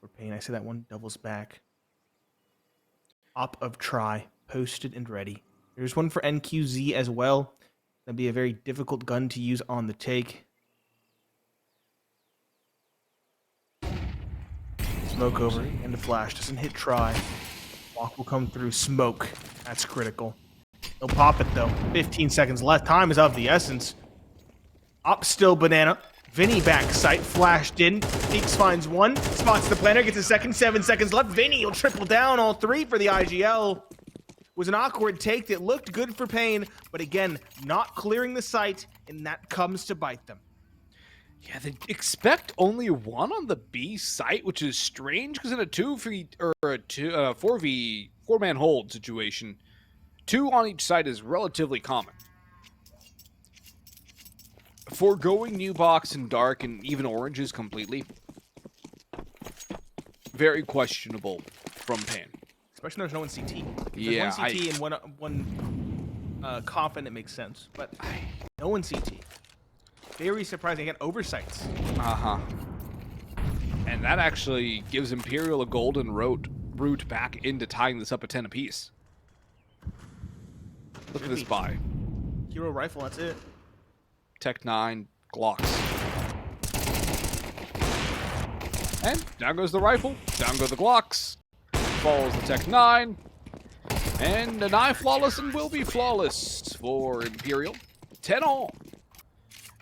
For paiN, I say that one doubles back. Op of Try, posted and ready. There's one for NQZ as well. That'd be a very difficult gun to use on the take. Smoke over, and the flash doesn't hit Try. Walk will come through. Smoke. That's critical. He'll pop it though. 15 seconds left. Time is of the essence. Up still banana. Vinny back sight. Flashed in. Peeks finds one. Spots the planner. Gets a second. 7 seconds left. Vinny will triple down all 3 for the IGL. Was an awkward take that looked good for paiN, but again, not clearing the site, and that comes to bite them. Yeah, they expect only 1 on the B site, which is strange because in a 4v4 hold situation, 2 on each side is relatively common. Foregoing new box and dark and even oranges completely, very questionable from paiN. Especially when there's no one CT. Yeah, one CT and one coffin, it makes sense, but no one CT. Very surprising. Again, oversights. And And that actually gives Imperial a golden route back into tying this up at 10 apiece. Look at this buy. Hero rifle, that's it. Tech 9, Glocks. And down goes the rifle, down go the Glocks. Falls the Tech 9. And an eye flawless and will be flawless for Imperial. 10 all.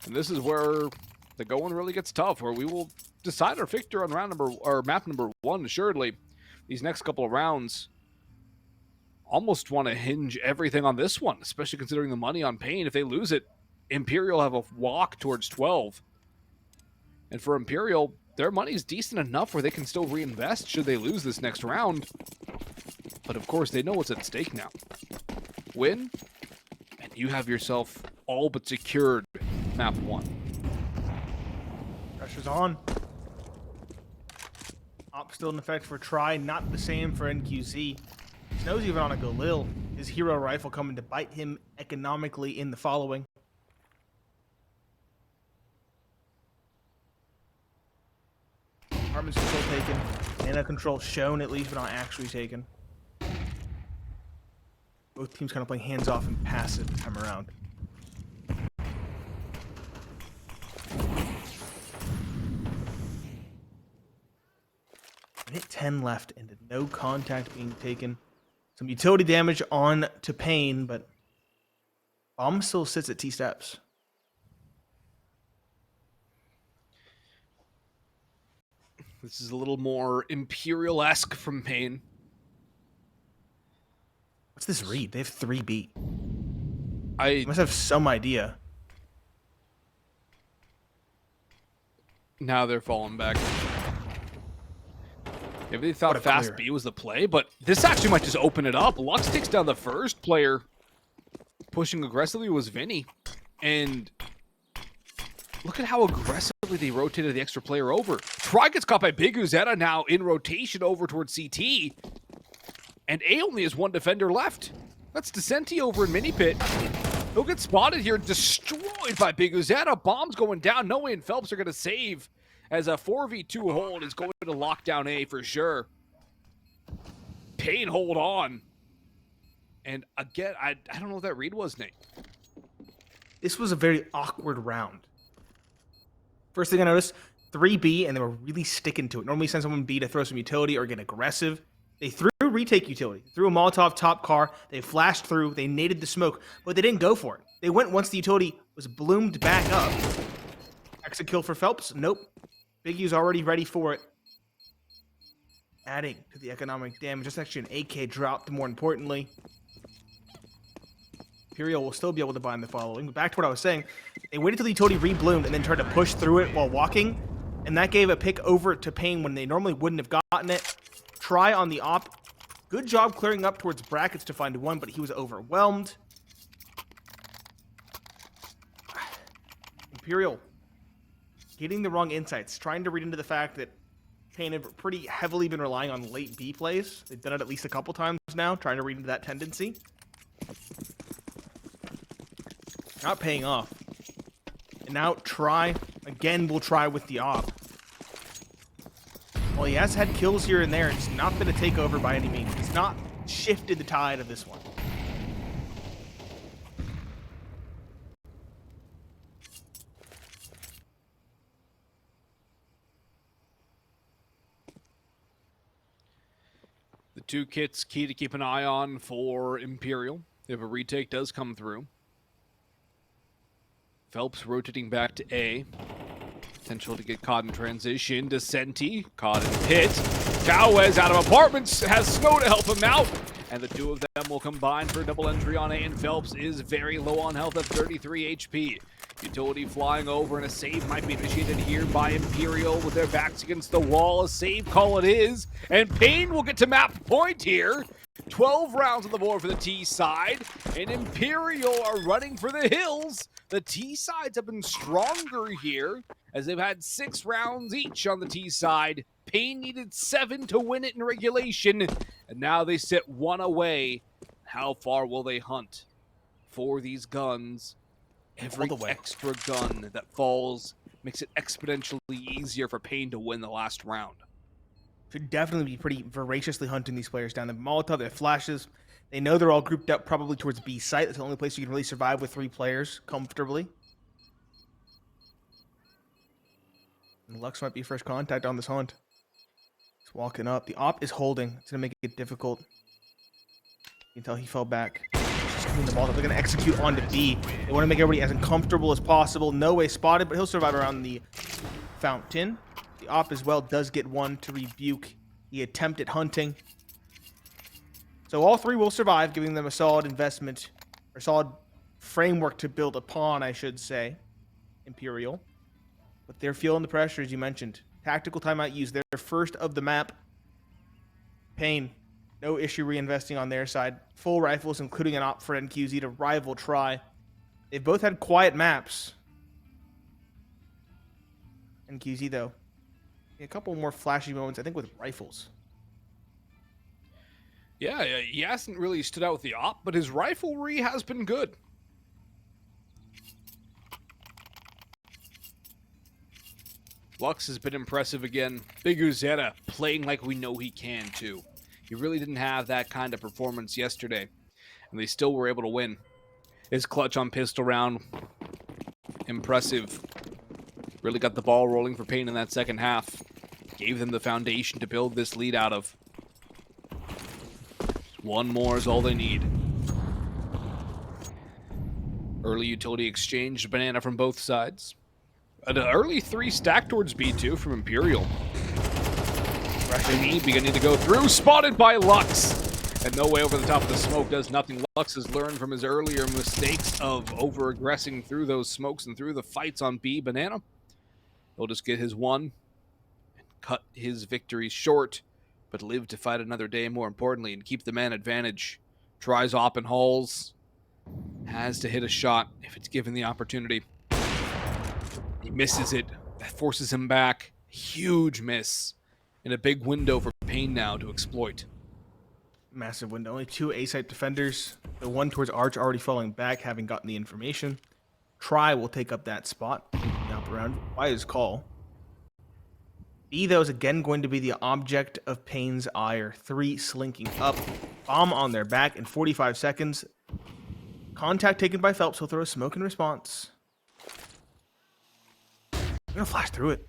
And this is where the going really gets tough, where we will decide our victor on map number 1, assuredly. These next couple of rounds almost want to hinge everything on this one, especially considering the money on paiN. If they lose it, Imperial have a walk towards 12. And for Imperial, their money's decent enough where they can still reinvest should they lose this next round. But of course, they know what's at stake now. Win, and you have yourself all but secured map 1. Pressure's on. Op still in effect for Try, not the same for NQZ. Snow's even on a Galil. His hero rifle coming to bite him economically in the following. Apartments control taken. Mana control shown at least, but not actually taken. Both teams kind of playing hands-off and passive this time around. Hit 10 left and no contact being taken. Some utility damage on to paiN, but Bomb still sits at T steps. This is a little more Imperial-esque from paiN. What's this read? They have 3B. I must have some idea. Now they're falling back. Maybe they thought Fast B was the play, but this actually might just open it up. Lux takes down the first player. Pushing aggressively was Vinny. And look at how aggressively they rotated the extra player over. Try gets caught by Big Uzetta now in rotation over towards CT. And A only has one defender left. That's Decenti over in Mini Pit. He'll get spotted here, destroyed by Big Uzetta. Bombs going down. No way and Phelps are going to save, as a 4v2 hold is going to lock down A for sure. paiN hold on. And again, I don't know what that read was, Nate. This was a very awkward round. First thing I noticed, 3B, and they were really sticking to it. Normally send someone B to throw some utility or get aggressive. They threw retake utility, threw a Molotov top car, they flashed through, they naded the smoke, but they didn't go for it. They went once the utility was bloomed back up. Exit kill for Phelps? Nope. Big U's already ready for it. Adding to the economic damage. That's actually an AK drop, more importantly. Imperial will still be able to buy in the following. But back to what I was saying, they waited till the utility rebloomed and then tried to push through it while walking, and that gave a pick over to paiN when they normally wouldn't have gotten it. Try on the op. Good job clearing up towards brackets to find one, but he was overwhelmed. Imperial getting the wrong insights, trying to read into the fact that paiN have pretty heavily been relying on late B plays. They've done it at least a couple times now, trying to read into that tendency. Not paying off. And now Try, again, will try with the op. Well, he has had kills here and there. It's not been a takeover by any means. It's not shifted the tide of this one. The two kits key to keep an eye on for Imperial if a retake does come through. Phelps rotating back to A. Potential to get caught in transition. Decenti caught in pit. Cowes out of apartments, has Snow to help him out. And the two of them will combine for a double entry on A, and Phelps is very low on health at 33 HP. Utility flying over, and a save might be initiated here by Imperial with their backs against the wall. A save call it is, and paiN will get to map point here. 12 rounds on the board for the T side, and Imperial are running for the hills. The T sides have been stronger here, as they've had 6 rounds each on the T side. paiN needed 7 to win it in regulation, and now they sit 1 away. How far will they hunt for these guns? Every extra gun that falls makes it exponentially easier for paiN to win the last round. Should definitely be pretty voraciously hunting these players down. The Molotov, their flashes, they know they're all grouped up probably towards B site. That's the only place you can really survive with 3 players comfortably. And Lux might be first contact on this hunt. He's walking up. The op is holding. It's going to make it difficult. You can tell he fell back. Just clean the ball up. They're going to execute onto B. They want to make everybody as uncomfortable as possible. No way spotted, but he'll survive around the fountain. The op as well does get one to rebuke the attempt at hunting. So all 3 will survive, giving them a solid investment, or solid framework to build upon, I should say. Imperial. But they're feeling the pressure, as you mentioned. Tactical timeout used. They're first of the map. paiN, no issue reinvesting on their side. Full rifles, including an op for NQZ to rival try. They've both had quiet maps. NQZ, though, a couple more flashy moments, I think, with rifles. Yeah, he hasn't really stood out with the op, but his riflery has been good. Lux has been impressive again. Big Uzetta playing like we know he can, too. He really didn't have that kind of performance yesterday, and they still were able to win. His clutch on pistol round, impressive. Really got the ball rolling for paiN in that second half. Gave them the foundation to build this lead out of. One more is all they need. Early utility exchange, banana from both sides. An early 3 stack towards B2 from Imperial. Rushing E beginning to go through, spotted by Lux. And no way over the top of the smoke does nothing. Lux has learned from his earlier mistakes of over-aggressing through those smokes and through the fights on B. Banana, he'll just get his one and cut his victory short, but live to fight another day, more importantly, and keep the man advantage. Tries op and hauls. Has to hit a shot if it's given the opportunity. He misses it. That forces him back. Huge miss. And a big window for paiN now to exploit. Massive window. Only 2 A-site defenders. The one towards Arch already falling back, having gotten the information. Try will take up that spot. Up around by his call. B, though, is again going to be the object of paiN's ire. 3 slinking up. Bomb on their back in 45 seconds. Contact taken by Phelps. He'll throw a smoke in response. They're going to flash through it.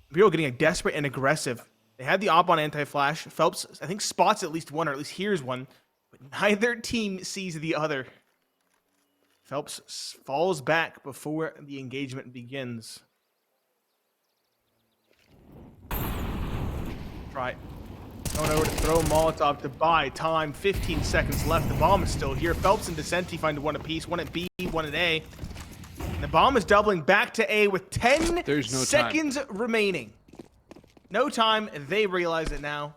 Imperial getting desperate and aggressive. They had the op on anti-flash. Phelps, I think, spots at least one, or at least hears one. But neither team sees the other. Phelps falls back before the engagement begins. Try. Going over to throw Molotov to buy time. 15 seconds left. The bomb is still here. Phelps and Descenti find one apiece. One at B, one at A. And the bomb is doubling back to A with 10 seconds remaining. No time. They realize it now.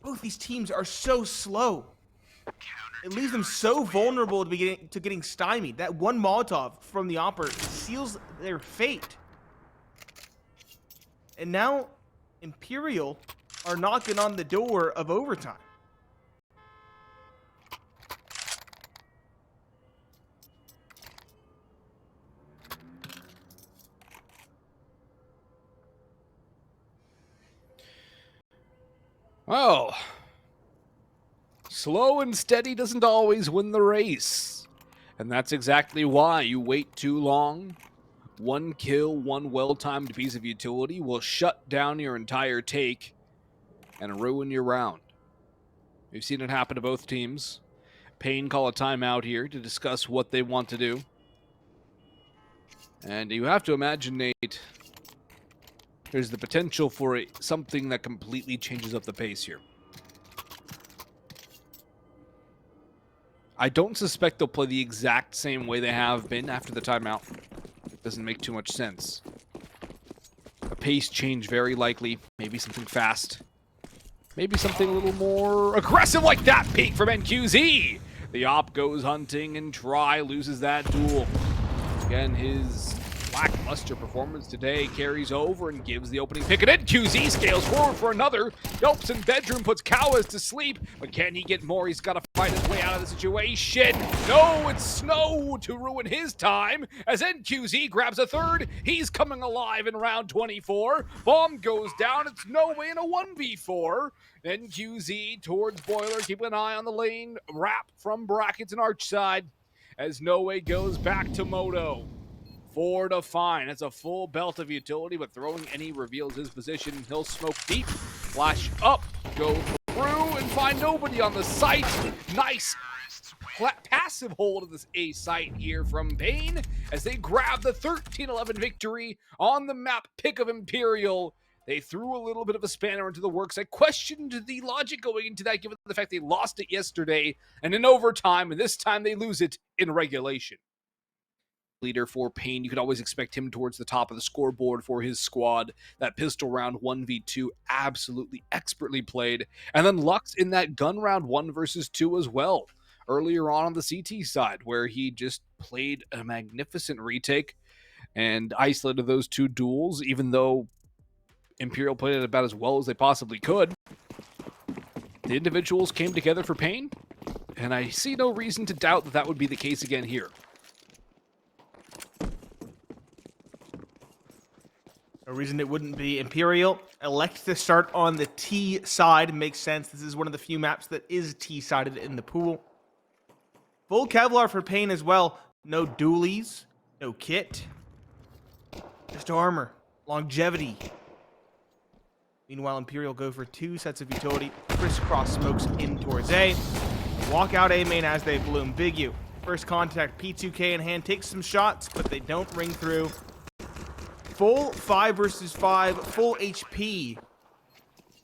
Both these teams are so slow. It leaves them so vulnerable to getting stymied. That one Molotov from the Opper seals their fate. And now Imperial are knocking on the door of overtime. Well, slow and steady doesn't always win the race. And that's exactly why you wait too long. One kill, one well-timed piece of utility will shut down your entire take and ruin your round. We've seen it happen to both teams. paiN call a timeout here to discuss what they want to do. And you have to imagine, Nate, there's the potential for something that completely changes up the pace here. I don't suspect they'll play the exact same way they have been after the timeout. It doesn't make too much sense. A pace change very likely. Maybe something fast. Maybe something a little more aggressive like that peek from NQZ. The op goes hunting and Try loses that duel. Again, his lackluster performance today carries over and gives the opening pick. And then QZ scales forward for another. Yelps in bedroom puts Cowas to sleep, but can he get more? He's got to fight his way out of the situation. No, it's Snow to ruin his time as NQZ grabs a third. He's coming alive in round 24. Bomb goes down. It's No Way in a 1v4. NQZ towards Boiler, keeping an eye on the lane. Wrap from Brackets and Arch side as No Way goes back to Moto. 4 to fine. It's a full belt of utility, but throwing any reveals his position. He'll smoke deep, flash up, go through, and find nobody on the site. Nice passive hold of this A site here from paiN as they grab the 13-11 victory on the map pick of Imperial. They threw a little bit of a spanner into the works. I questioned the logic going into that given the fact they lost it yesterday and in overtime, and this time they lose it in regulation. Leader for paiN, you could always expect him towards the top of the scoreboard for his squad. That pistol round 1v2 absolutely expertly played. And then Lux in that gun round 1 versus 2 as well. Earlier on the CT side, where he just played a magnificent retake and isolated those two duels, even though Imperial played it about as well as they possibly could. The individuals came together for paiN, and I see no reason to doubt that that would be the case again here. No reason it wouldn't be. Imperial elect to start on the T side. Makes sense. This is one of the few maps that is T-sided in the pool. Full Kevlar for paiN as well. No dualies, no kit, just armor, longevity. Meanwhile, Imperial go for 2 sets of utility. Crisscross smokes in towards A. Walk out A main as they bloom. Big U. First contact, P2K in hand, takes some shots, but they don't ring through. Full 5 versus 5, full HP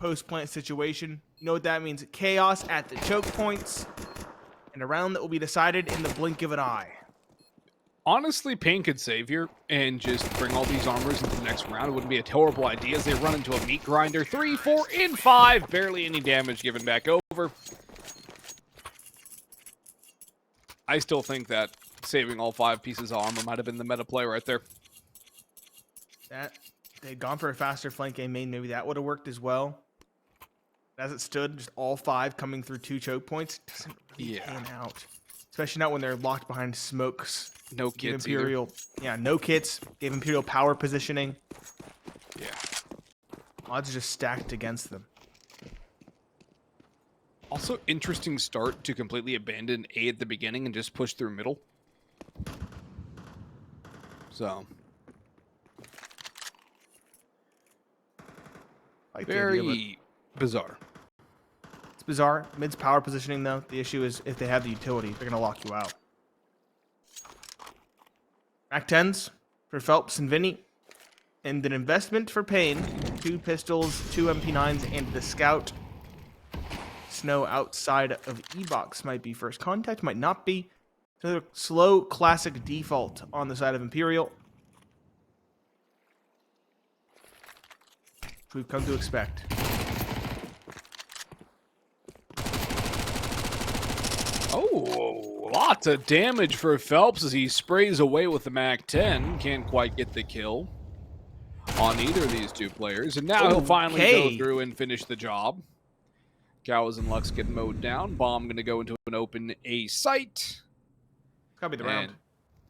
post-plant situation. You know what that means? Chaos at the choke points. And a round that will be decided in the blink of an eye. Honestly, paiN could save here and just bring all these armors into the next round. It wouldn't be a terrible idea as they run into a meat grinder. 3, 4, and 5. Barely any damage given back over. I still think that saving all 5 pieces of armor might have been the meta play right there. That they'd gone for a faster flank game main, maybe that would have worked as well. As it stood, just all 5 coming through 2 choke points doesn't really pan out. Especially not when they're locked behind smokes. No kits Imperial, either. yeah, no kits. Gave Imperial power positioning. Yeah. Odds just stacked against them. Also, interesting start to completely abandon A at the beginning and just push through middle. So. Very bizarre. It's bizarre. Mid's power positioning, though. The issue is if they have the utility, they're going to lock you out. Mac 10s for Phelps and Vinny. And an investment for paiN. 2 pistols, 2 MP9s, and the Scout. Snow outside of E-Box might be first contact, might not be. Another slow classic default on the side of Imperial. Which we've come to expect. Oh, lots of damage for Phelps as he sprays away with the Mac 10. Can't quite get the kill on either of these 2 players. And now he'll finally go through and finish the job. Cows and Lux get mowed down. Bomb going to go into an open A site. It's got to be the round.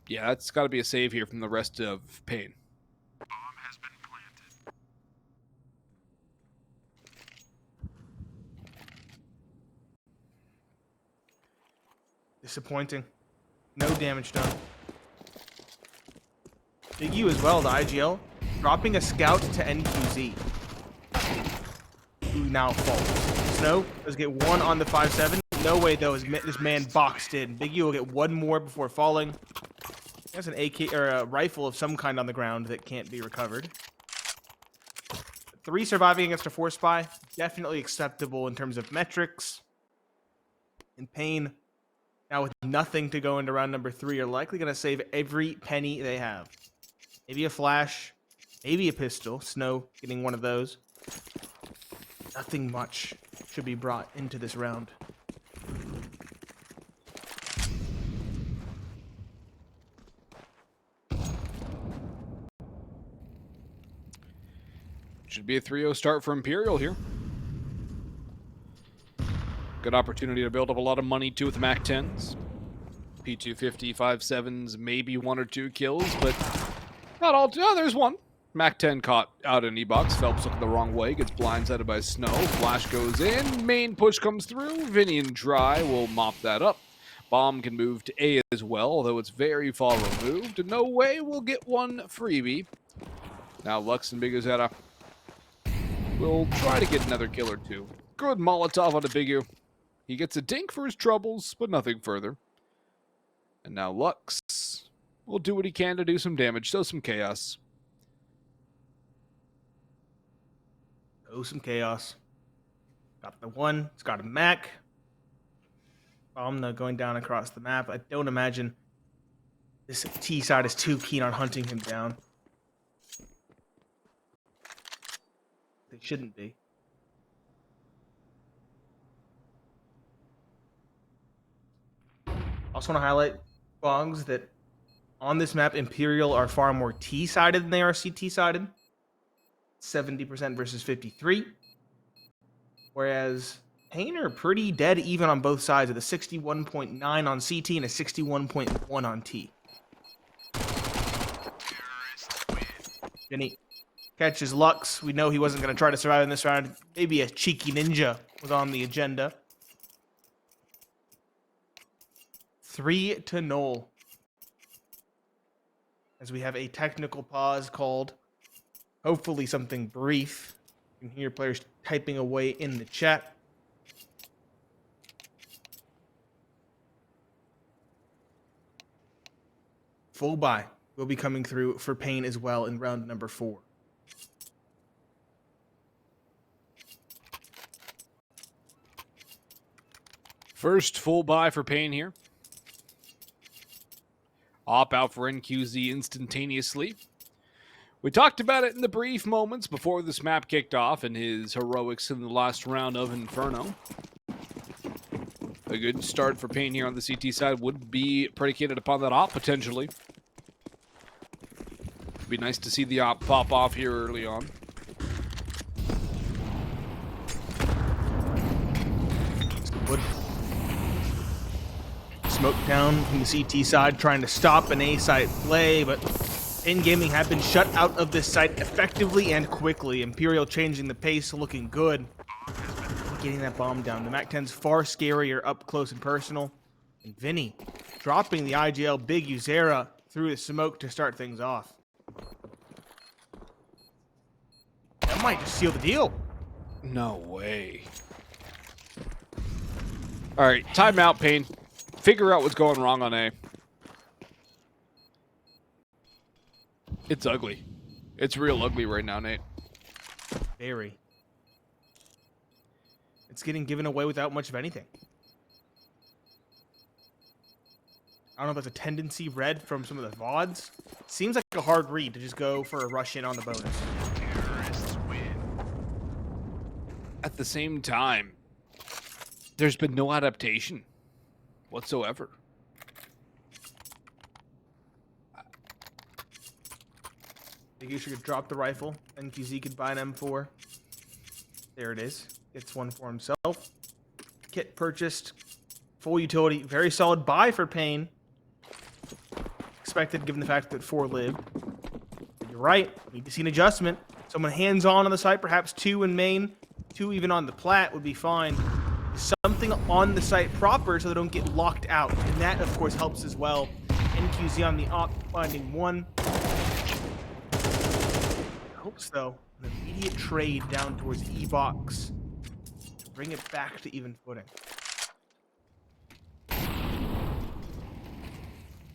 Yeah, that's got to be a save here from the rest of paiN. Bomb has been planted. Disappointing. No damage done. Big U as well, the IGL. Dropping a scout to NQZ. Who now falls. Snow does get 1 on the 5-7. No way, though, this man boxed in. Big U will get 1 more before falling. He has an AK or a rifle of some kind on the ground that can't be recovered. 3 surviving against a 4 spy. Definitely acceptable in terms of metrics. And paiN, now with nothing to go into round number 3, are likely going to save every penny they have. Maybe a flash, maybe a pistol. Snow getting 1 of those. Nothing much should be brought into this round. Should be a 3-0 start for Imperial here. Good opportunity to build up a lot of money too with the Mac 10s. P250, 5.7s, maybe 1 or 2 kills, but not all. Oh, there's one. Mac 10 caught out in E-Box. Phelps looking the wrong way, gets blindsided by Snow. Flash goes in, main push comes through. Vinny and Dry will mop that up. Bomb can move to A as well, although it's very far removed. No way we'll get one freebie. Now Lux and Big Uzetta will try to get another kill or two. Good Molotov on the Bigu. He gets a dink for his troubles, but nothing further. And now Lux will do what he can to do some damage, sow some chaos. Oh, some chaos. Got the one. It's got a Mac. Bomb going down across the map. I don't imagine this T side is too keen on hunting him down. They shouldn't be. Also want to highlight, Bongs, that on this map, Imperial are far more T-sided than they are CT-sided. 70% versus 53. Whereas paiN are pretty dead even on both sides, with a 61.9 on CT and a 61.1 on T. Vinny catches Lux. We know he wasn't going to try to survive in this round. Maybe a cheeky ninja was on the agenda. 3-0. As we have a technical pause called. Hopefully something brief. You can hear players typing away in the chat. Full buy will be coming through for paiN as well in round number 4. First full buy for paiN here. Op out for NQZ instantaneously. We talked about it in the brief moments before this map kicked off and his heroics in the last round of Inferno. A good start for paiN here on the CT side would be predicated upon that op potentially. Be nice to see the op pop off here early on. Wood. Smoke down from the CT side, trying to stop an A site play, but paiN Gaming have been shut out of this site effectively and quickly. Imperial changing the pace, looking good. Getting that bomb down. The Mac 10's far scarier up close and personal. And Vinny dropping the IGL Big Uzera through the smoke to start things off. That might just seal the deal. No way. All right, timeout, paiN. Figure out what's going wrong on A. It's ugly. It's real ugly right now, Nate. Very. It's getting given away without much of anything. I don't know if that's a tendency read from some of the VODs. Seems like a hard read to just go for a rush in on the bonus. Terrorists win. At the same time, there's been no adaptation whatsoever. I think you should drop the rifle. NQZ could buy an M4. There it is. Gets one for himself. Kit purchased. Full utility. Very solid buy for paiN. Expected given the fact that 4 lived. You're right. Need to see an adjustment. Someone hands-on on the site. Perhaps 2 in main. 2 even on the plat would be fine. Something on the site proper so they don't get locked out. And that, of course, helps as well. NQZ on the op, finding 1. Hopes, though, an immediate trade down towards E-Box to bring it back to even footing.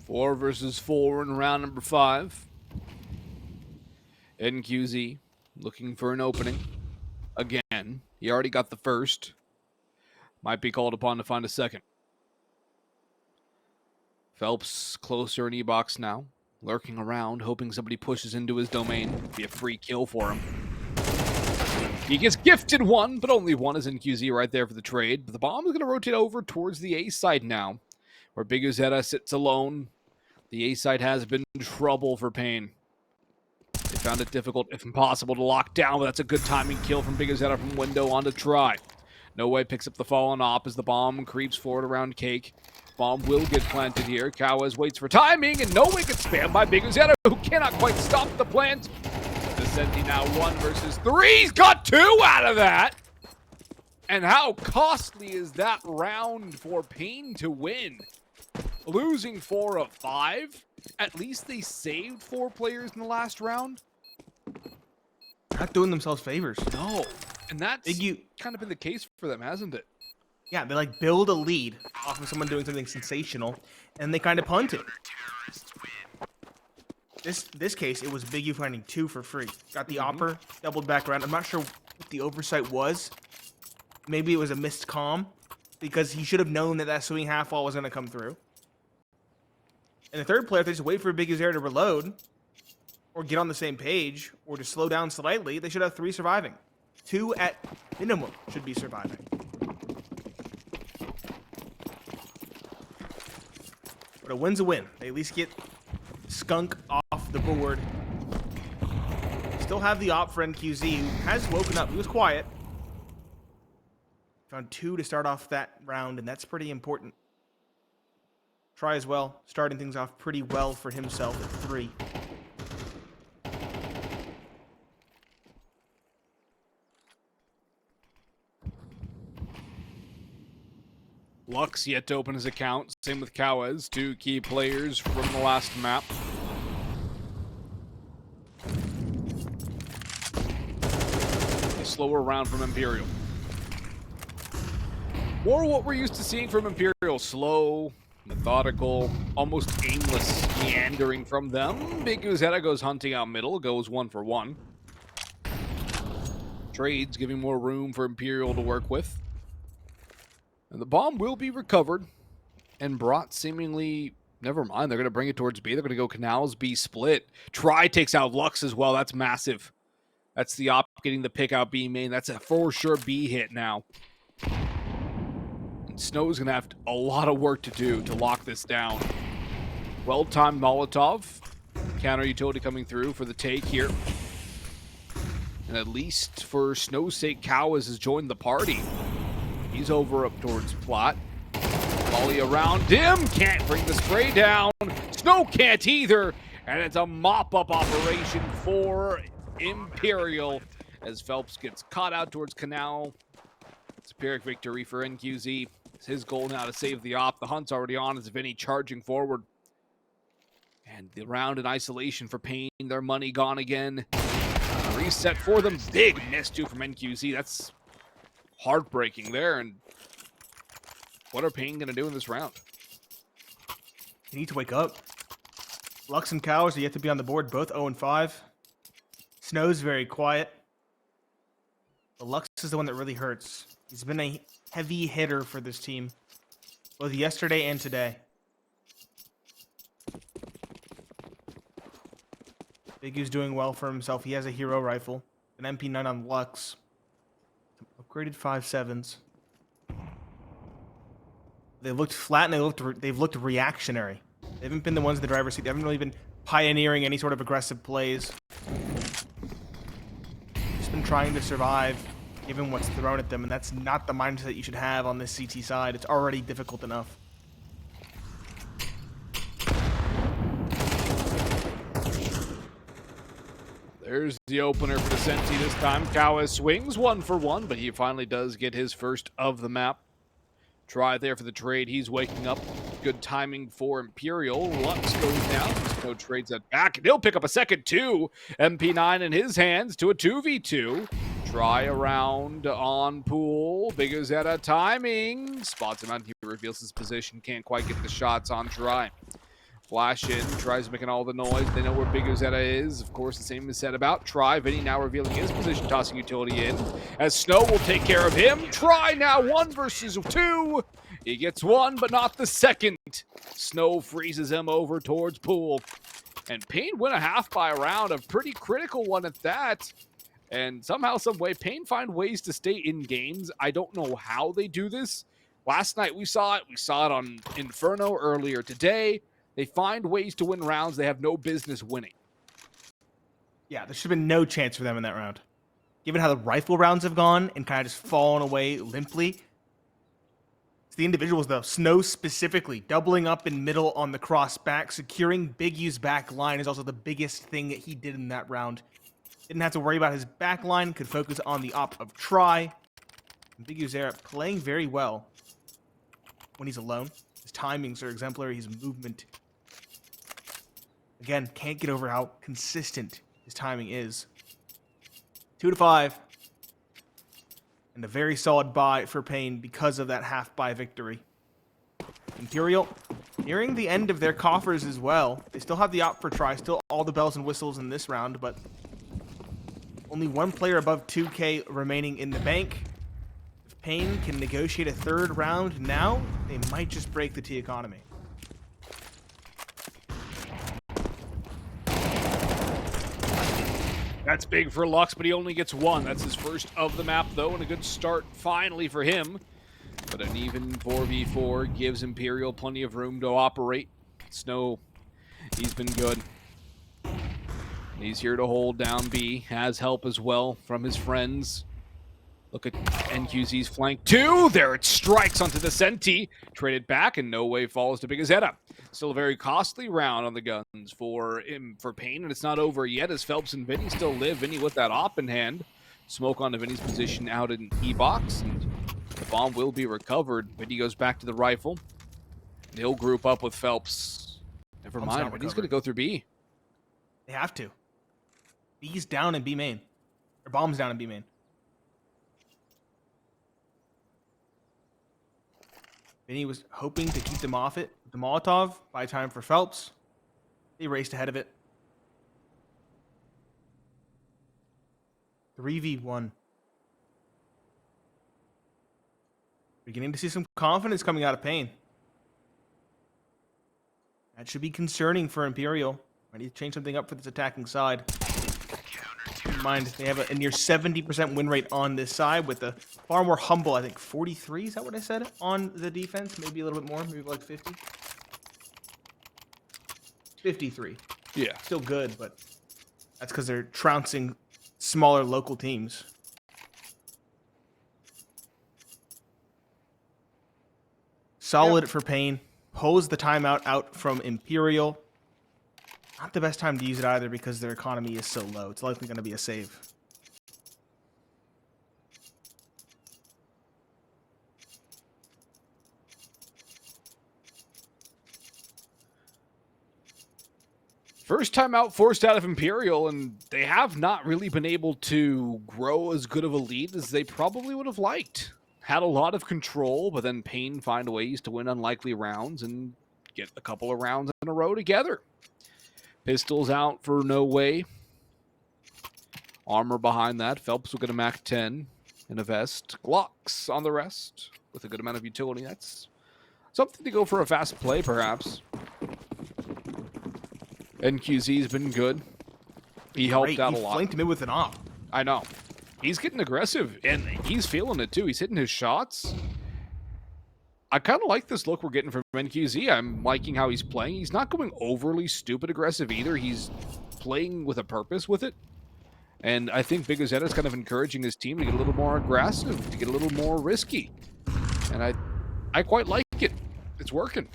4 versus 4 in round number 5. NQZ looking for an opening. Again, he already got the first. Might be called upon to find a second. Phelps closer in E-Box now. Lurking around, hoping somebody pushes into his domain. Be a free kill for him. He gets gifted 1, but only 1 is NQZ right there for the trade. But the bomb is going to rotate over towards the A side now, where Big Uzetta sits alone. The A side has been trouble for paiN. They found it difficult, if impossible, to lock down, but that's a good timing kill from bigazetta from window onto Try. No Way picks up the fallen op as the bomb creeps forward around Cake. Bomb will get planted here. Cowes waits for timing, and No Way gets spammed by bigazetta, who cannot quite stop the plant. Vicente now 1 versus 3. He's got 2 out of that. And how costly is that round for paiN to win? Losing 4 of 5. At least they saved 4 players in the last round. Not doing themselves favors. No. And that's You kind of been the case for them, hasn't it? Yeah, they like build a lead off of someone doing something sensational, and they kind of punt it. This case, it was Big U finding 2 for free. Got the opper, doubled back around. I'm not sure what the oversight was. Maybe it was a missed comm, because he should have known that swing half wall was going to come through. And the third player, if they just wait for Big U's air to reload, or get on the same page, or to slow down slightly, they should have 3 surviving. 2 at minimum should be surviving. But a win's a win. They at least get Skunk off the board. Still have the op for NQZ, who has woken up. He was quiet. Found 2 to start off that round, and that's pretty important. Try as well, starting things off pretty well for himself at 3. Lux yet to open his account. Same with Cowes, 2 key players from the last map. A slower round from Imperial. More what we're used to seeing from Imperial. Slow, methodical, almost aimless meandering from them. bigazetta goes hunting out middle, goes 1 for 1. Trades giving more room for Imperial to work with. And the bomb will be recovered and brought seemingly... Never mind, they're going to bring it towards B. They're going to go Canals, B split. Try takes out Lux as well. That's massive. That's the op getting the pick out B main. That's a for sure B hit now. And Snow's going to have a lot of work to do to lock this down. Well-timed Molotov. Counter utility coming through for the take here. And at least for Snow's sake, Cowes has joined the party. He's over up towards Plot. Volley around him. Can't bring the spray down. Snow can't either. And it's a mop-up operation for Imperial as Phelps gets caught out towards Canal. It's a Pyrrhic victory for NQZ. It's his goal now to save the op. The hunt's already on as Vinny charging forward. And the round in isolation for paiN. Their money gone again. Reset for them. Big miss too from NQZ. That's heartbreaking there. And what are paiN going to do in this round? You need to wake up. Lux and Cowes are yet to be on the board, both 0 and 5. Snow's very quiet. But Lux is the one that really hurts. He's been a heavy hitter for this team, both yesterday and today. Big U's doing well for himself. He has a hero rifle, an MP9 on Lux, upgraded 5.7s. They looked flat and they've looked reactionary. They haven't been the ones in the driver's seat. They haven't really been pioneering any sort of aggressive plays. Just been trying to survive, given what's thrown at them, and that's not the mindset you should have on this CT side. It's already difficult enough. There's the opener for Vicente this time. Cowes swings 1 for 1, but he finally does get his first of the map. Try there for the trade. He's waking up. Good timing for Imperial. Lux goes down. Snow trades that back. And he'll pick up a second too. MP9 in his hands to a 2v2. Try around on Pool. bigazetta timing. Spots him out. He reveals his position. Can't quite get the shots on Try. Flash in, tries making all the noise. They know where bigazetta is. Of course, the same is said about Try. Vinny now revealing his position, tossing utility in. As Snow will take care of him. Try now 1 versus 2. He gets 1, but not the second. Snow freezes him over towards Pool. And paiN win a half by a round, a pretty critical one at that. And somehow, some way, paiN find ways to stay in games. I don't know how they do this. Last night we saw it. We saw it on Inferno earlier today. They find ways to win rounds they have no business winning. Yeah, there should have been no chance for them in that round. Given how the rifle rounds have gone and kind of just fallen away limply, it's the individuals, though. Snow specifically, doubling up in middle on the cross back, securing Big U's back line is also the biggest thing that he did in that round. Didn't have to worry about his back line, could focus on the op of try. And Big U's there playing very well when he's alone. His timings are exemplary, his movement. Again, can't get over how consistent his timing is. 2-5. And a very solid buy for paiN because of that half-buy victory. Imperial nearing the end of their coffers as well. They still have the op for try, still all the bells and whistles in this round, but only one player above 2K remaining in the bank. If paiN can negotiate a third round now, they might just break the T economy. That's big for Lux, but he only gets one. That's his first of the map, though, and a good start finally for him. But an even 4v4 gives Imperial plenty of room to operate. Snow, he's been good. He's here to hold down B. Has help as well from his friends. Look at NQZ's flank. 2! There it strikes onto the Senti. Traded back and no way falls to Big Azetta. Still a very costly round on the guns for paiN, and it's not over yet as Phelps and Vinny still live. Vinny with that op in hand. Smoke onto Vinny's position out in E-box, and the bomb will be recovered. Vinny goes back to the rifle. And he'll group up with Phelps. Never mind, Vinny's going to go through B. They have to. B's down in B main. Or bomb's down in B main. Vinny was hoping to keep them off it with the Molotov. Buy time for Phelps. They raced ahead of it. 3v1. Beginning to see some confidence coming out of paiN. That should be concerning for Imperial. I need to change something up for this attacking side. Keep in mind, they have a near 70% win rate on this side with a far more humble, I think, 43, is that what I said, on the defense? Maybe a little bit more, maybe like 50. 53. Yeah. Still good, but that's because they're trouncing smaller local teams. Solid for paiN. Pulls the timeout out from Imperial. Not the best time to use it either because their economy is so low. It's likely going to be a save. First timeout forced out of Imperial, and they have not really been able to grow as good of a lead as they probably would have liked. Had a lot of control, but then paiN find ways to win unlikely rounds and get a couple of rounds in a row together. Pistols out for no way. Armor behind that. Phelps will get a Mac 10 and a vest. Glocks on the rest with a good amount of utility. That's something to go for a fast play, perhaps. NQZ's been good. He helped out a lot. He flanked him with an op. I know. He's getting aggressive, and he's feeling it, too. He's hitting his shots. I kind of like this look we're getting from NQZ. I'm liking how he's playing. He's not going overly stupid aggressive either. He's playing with a purpose with it. And I think Big Azetta is kind of encouraging his team to get a little more aggressive, to get a little more risky. And I quite like it. It's working.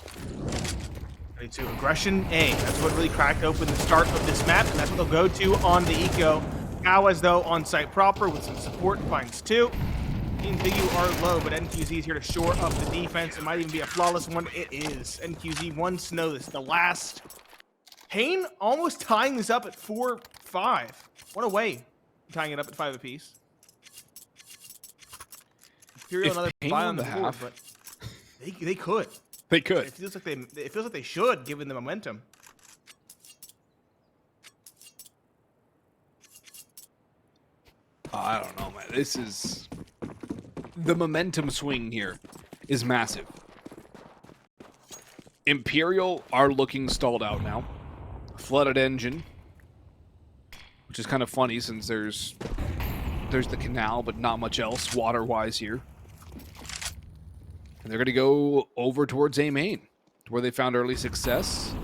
To aggression A. That's what really cracked open the start of this map, and that's what they'll go to on the eco. Kawas, though, on site proper with some support, finds 2. Team Big U are low, but NQZ is here to shore up the defense. It might even be a flawless one. It is. NQZ one snow. This is the last. paiN almost tying this up at 4-5. One away, tying it up at 5 apiece. Imperial another buy on the board, but they could. They could. It feels like they should, given the momentum. I don't know, man. This is... The momentum swing here is massive. Imperial are looking stalled out now. Flooded engine. Which is kind of funny since there's the canal, but not much else water-wise here. And they're going to go over towards A main, where they found early success.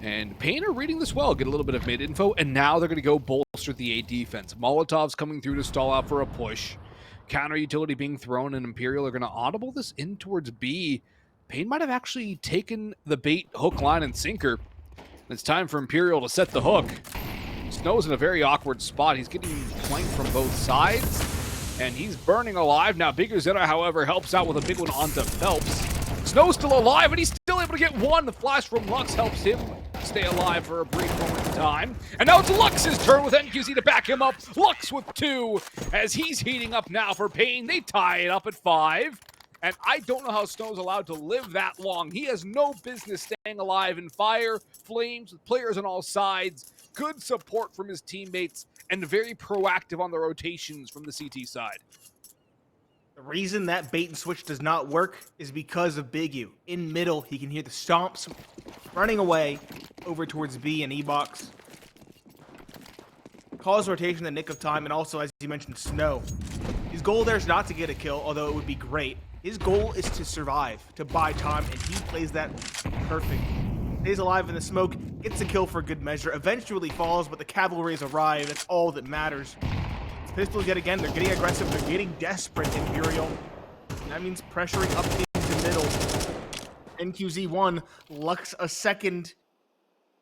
And paiN are reading this well, get a little bit of mid info, and now they're going to go bolster the A defense. Molotov's coming through to stall out for a push. Counter utility being thrown, and Imperial are going to audible this in towards B. paiN might have actually taken the bait, hook, line, and sinker. It's time for Imperial to set the hook. Snow's in a very awkward spot. He's getting flanked from both sides, and he's burning alive. Now, Big Rosetta, however, helps out with a big one onto Phelps. Snow's still alive, and he's still able to get one. The flash from Lux helps him stay alive for a brief moment in time. And now it's Lux's turn with NQZ to back him up. Lux with 2 as he's heating up now for paiN. They tie it up at 5. And I don't know how Snow's allowed to live that long. He has no business staying alive in fire, flames, with players on all sides. Good support from his teammates, and very proactive on the rotations from the CT side. The reason that bait and switch does not work is because of Big U. In middle, he can hear the stomps running away over towards B and E-Box. Cause rotation in the nick of time, and also, as you mentioned, Snow. His goal there is not to get a kill, although it would be great. His goal is to survive, to buy time, and he plays that perfect. Stays alive in the smoke, gets a kill for good measure, eventually falls, but the cavalry has arrived. That's all that matters. Pistols yet again, they're getting aggressive, they're getting desperate, Imperial. And that means pressuring up into middle. NQZ1, Lux a second.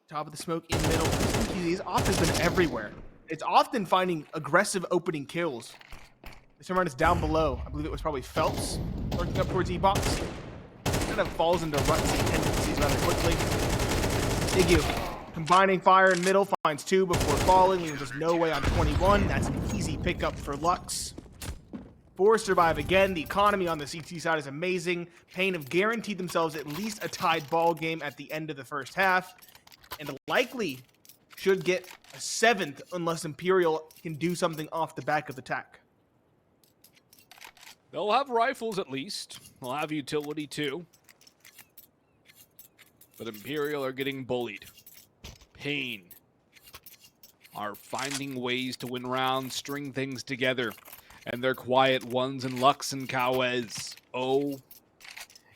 Top of the smoke in middle. NQZ's off has been everywhere. It's often finding aggressive opening kills. This time around is down below. I believe it was probably Phelps working up towards E-Box. Kind of falls into ruts and tendencies rather quickly. Big U combining fire in middle, finds 2 before falling. There's no way on 21. That's an easy pickup for Lux. 4 survive again. The economy on the CT side is amazing. paiN have guaranteed themselves at least a tied ball game at the end of the first half, and likely should get a 7th unless Imperial can do something off the back of the attack. They'll have rifles at least. They'll have utility too. But Imperial are getting bullied. paiN are finding ways to win rounds, string things together. And they're quiet ones and Lux and Kawez.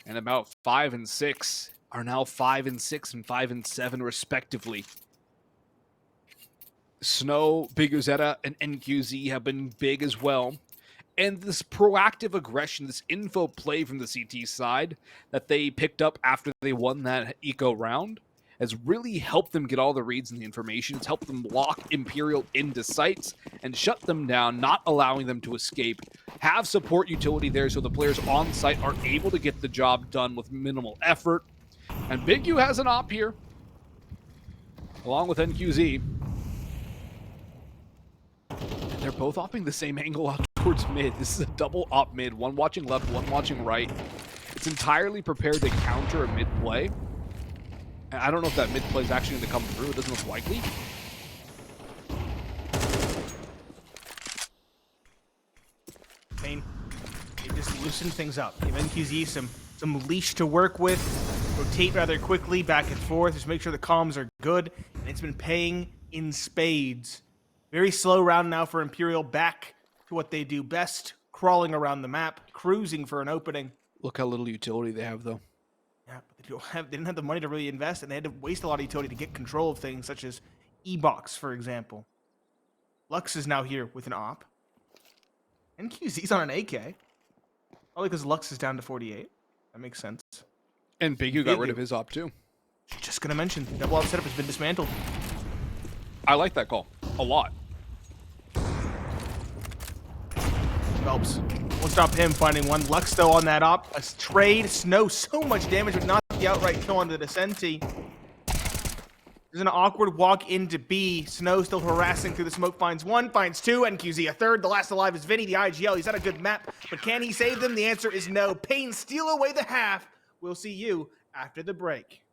And about 5 and 6 are now 5 and 6 and 5 and 7 respectively. Snow, Big Rosetta, and NQZ have been big as well. And this proactive aggression, this info play from the CT side that they picked up after they won that eco round has really helped them get all the reads and the information. It's helped them lock Imperial into sites and shut them down, not allowing them to escape. Have support utility there so the players on site are able to get the job done with minimal effort. And Big U has an op here, along with NQZ. And they're both opping the same angle out towards mid. This is a double op mid, one watching left, one watching right. It's entirely prepared to counter a mid play. And I don't know if that mid play is actually going to come through. It doesn't look likely. paiN, they just loosen things up. Give NQZ some leash to work with. Rotate rather quickly back and forth. Just make sure the comms are good. And it's been paying in spades. Very slow round now for Imperial, back to what they do best, crawling around the map, cruising for an opening. Look how little utility they have, though. Yeah, but they didn't have the money to really invest, and they had to waste a lot of utility to get control of things such as E-Box, for example. Lux is now here with an op. NQZ's on an AK. Probably because Lux is down to 48. That makes sense. And Big U got rid of his op, too. Just going to mention, double op setup has been dismantled. I like that call a lot. Phelps won't stop him finding one. Lux, though, on that op. A trade. Snow, so much damage, but not the outright kill onto the Senti. There's an awkward walk into B. Snow still harassing through the smoke. Finds 1, finds 2. NQZ a 3rd. The last alive is Vinny, the IGL. He's on a good map, but can he save them? The answer is no. paiN steal away the half. We'll see you after the break.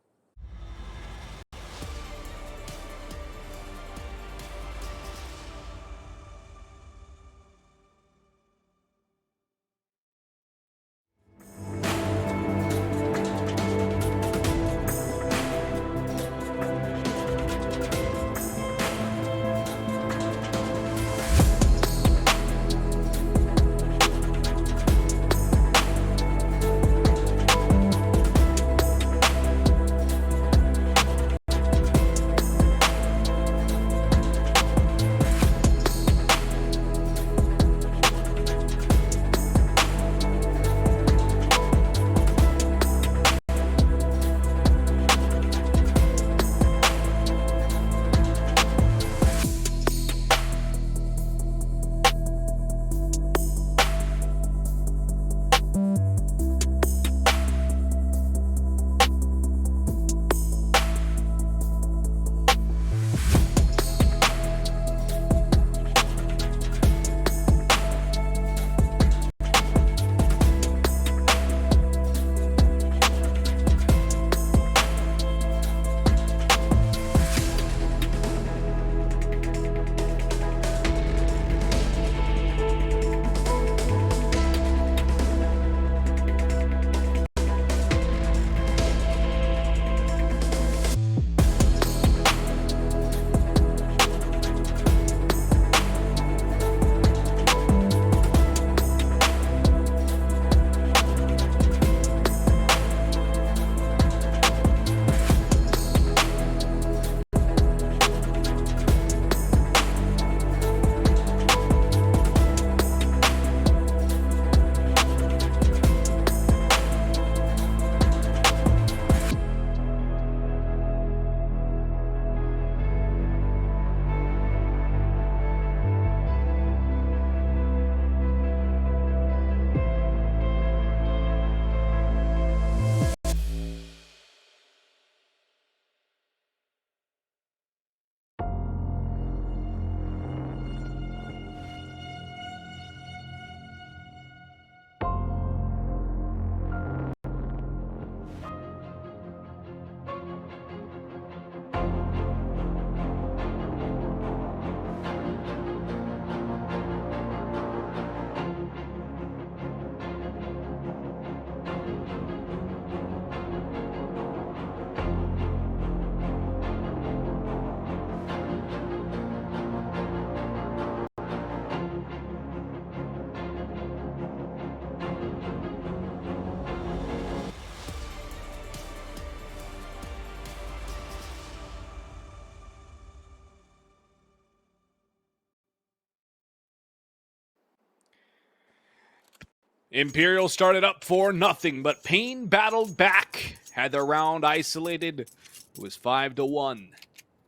Imperial started up 4-0, but paiN battled back. Had their round isolated. It was 5-1.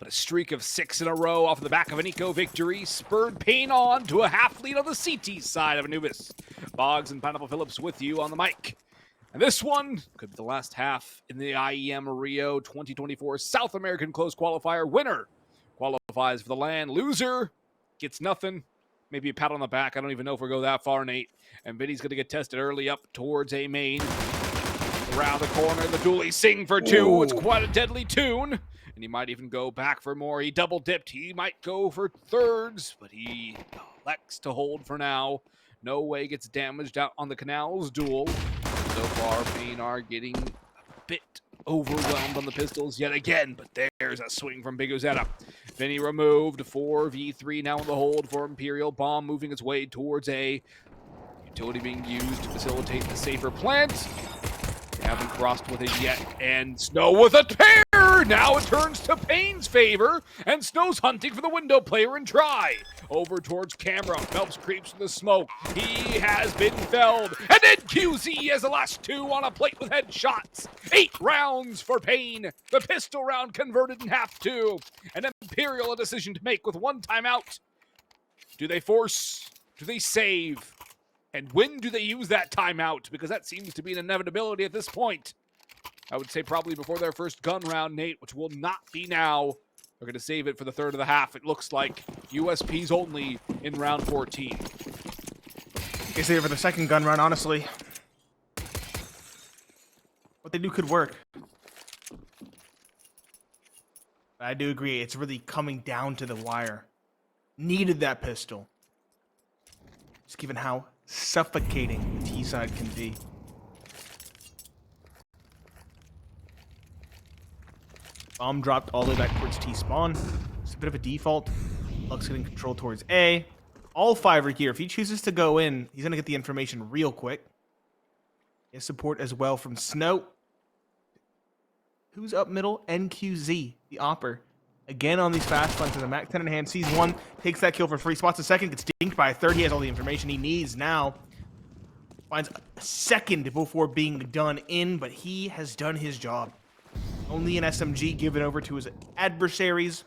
But a streak of 6 in a row off the back of an eco victory spurred paiN on to a half lead on the CT side of Anubis. Boggs and Pineapple Phillips with you on the mic. And this one could be the last half in the IEM Rio 2024 South American Close Qualifier. Winner qualifies for the LAN. Loser gets nothing. Maybe a pat on the back. I don't even know if we'll go that far, Nate. And Vinny's going to get tested early up towards A main. Around the corner, the dually sing for 2. Ooh. It's quite a deadly tune. And he might even go back for more. He double dipped. He might go for thirds, but he elects to hold for now. No way gets damaged out on the canals duel. So far, paiN are getting a bit overwhelmed on the pistols yet again, but there's a swing from Big Uzetta. Vinny removed. 4v3 now in the hold for Imperial. Bomb moving its way towards A. Utility being used to facilitate the safer plant. They haven't crossed with it yet, and Snow with a tear! Now it turns to paiN's favor, and Snow's hunting for the window player and try. Over towards camera, Phelps creeps in the smoke. He has been felled, and then QZ has the last 2 on a plate with headshots. 8 rounds for paiN. The pistol round converted in half 2. And Imperial a decision to make with 1 timeout. Do they force? Do they save? And when do they use that timeout? Because that seems to be an inevitability at this point. I would say probably before their first gun round, Nate, which will not be now. They're going to save it for the third of the half. It looks like USPs only in round 14. They save it for the second gun round, honestly. What they do could work. I do agree. It's really coming down to the wire. Needed that pistol. Just given how suffocating the T side can be. Bomb dropped all the way back towards T spawn. It's a bit of a default. Luck's getting control towards A. All 5 are here. If he chooses to go in, he's gonna get the information real quick. He has support as well from Snow. Who's up middle? NQZ, the Opper. Again on these fast runs with a MAC-10 in hand. Sees 1, takes that kill for free. Spots a second, gets dinked by a third. He has all the information he needs now. Finds a second before being done in, but he has done his job. Only an SMG given over to his adversaries.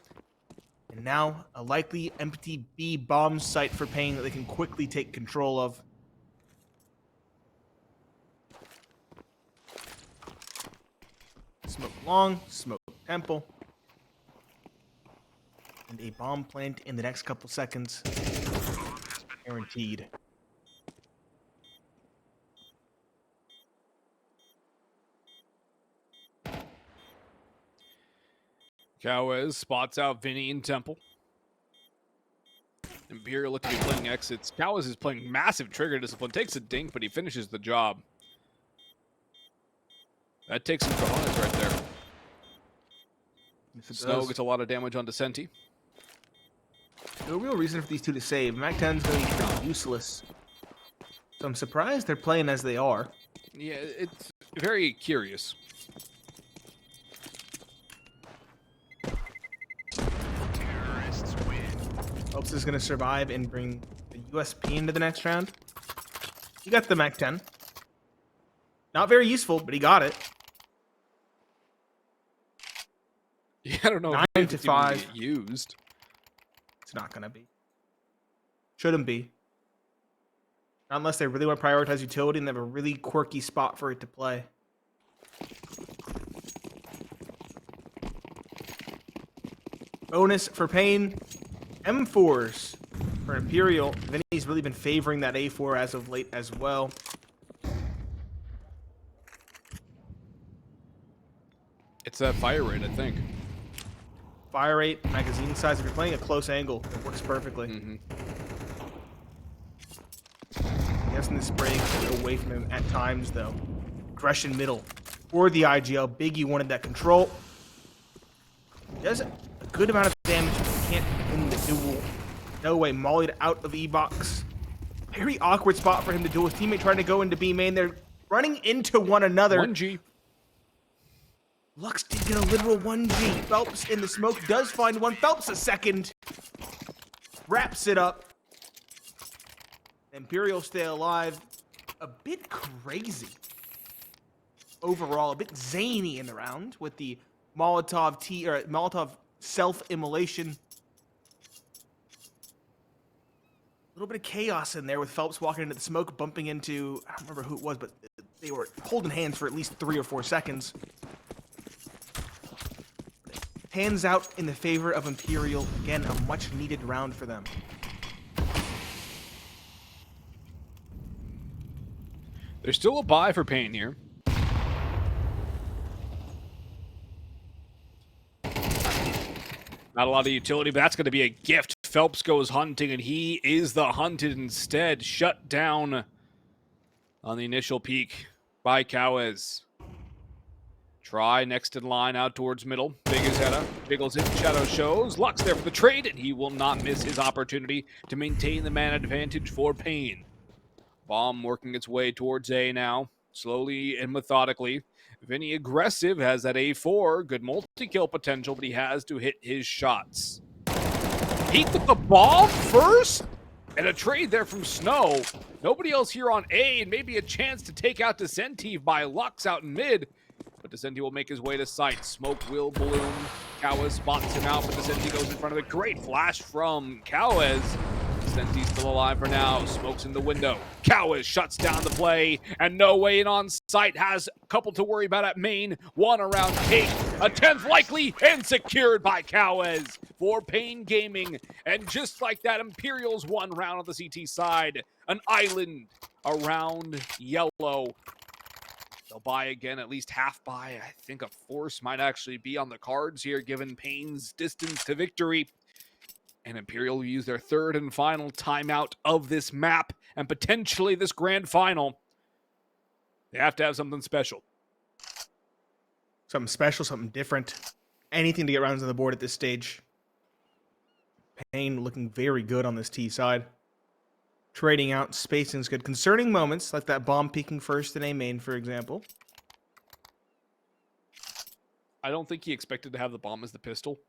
And now a likely empty B bomb site for paiN that they can quickly take control of. Smoke long, smoke temple. And a bomb plant in the next couple seconds. Guaranteed. Cowes spots out Vinny and Temple. Imperial look to be playing exits. Cowes is playing massive trigger discipline. Takes a dink, but he finishes the job. That takes some cojones right there. Snow gets a lot of damage on Descenti. No real reason for these 2 to save. MAC-10's going to be pretty useless. So I'm surprised they're playing as they are. Yeah, it's very curious. Terrorists win. Phelps is going to survive and bring the USP into the next round. He got the MAC-10. Not very useful, but he got it. Yeah, I don't know 9 if to it's 5. even get used. It's not going to be. Shouldn't be. Not unless they really want to prioritize utility and they have a really quirky spot for it to play. Bonus for paiN. M4s for Imperial. Vinny's really been favoring that A4 as of late as well. It's that fire rate, I think. Fire rate, magazine size. If you're playing a close angle, it works perfectly. Mm-hmm. Guessing the spray can get away from him at times, though. Aggression middle for the IGL. Biggie wanted that control. Does a good amount of damage, but can't win the duel. No way. Mollied out of E-Box. Very awkward spot for him to duel. His teammate trying to go into B main. They're running into one another. 1G. Lux did get a literal 1G. Phelps in the smoke does find one. Phelps a second. Wraps it up. Imperial stay alive. a bit crazy. Overall, a bit zany in the round with the Molotov self-immolation. A little bit of chaos in there with Phelps walking into the smoke, bumping into, I don't remember who it was, but they were holding hands for at least 3 or 4 seconds. Hands out in the favor of Imperial. Again, a much needed round for them. There's still a buy for paiN here. Not a lot of utility, but that's going to be a gift. Phelps goes hunting, and he is the hunted instead. Shut down on the initial peek by Cowes. Try next in line out towards middle. Big is Hedda. Jiggles in. Shadow shows. Lux there for the trade, and he will not miss his opportunity to maintain the man advantage for paiN. Bomb working its way towards A now. Slowly and methodically. Vinny aggressive, has that A4. Good multi-kill potential, but he has to hit his shots. He took the bomb first? And a trade there from Snow. Nobody else here on A, and maybe a chance to take out Decentive by Lux out in mid. But Decentive will make his way to sight. Smoke will bloom. Cowes spots him out, but Decentive goes in front of it. Great flash from Cowes. Decentive's still alive for now. Smoke's in the window. Cowes shuts down the play, and no way in on sight. Has a couple to worry about at main. One around Kate. A 10th likely, and secured by Cowes for paiN Gaming. And just like that, Imperial's one round on the CT side. An island around yellow. They'll buy again, at least half buy. I think a force might actually be on the cards here, given paiN's distance to victory. And Imperial will use their third and final timeout of this map and potentially this grand final. They have to have something special. Something special, something different. Anything to get rounds on the board at this stage. paiN looking very good on this T side. Trading out, spacing's good. Concerning moments, like that bomb peeking first in A main, for example. I don't think he expected to have the bomb as the pistol.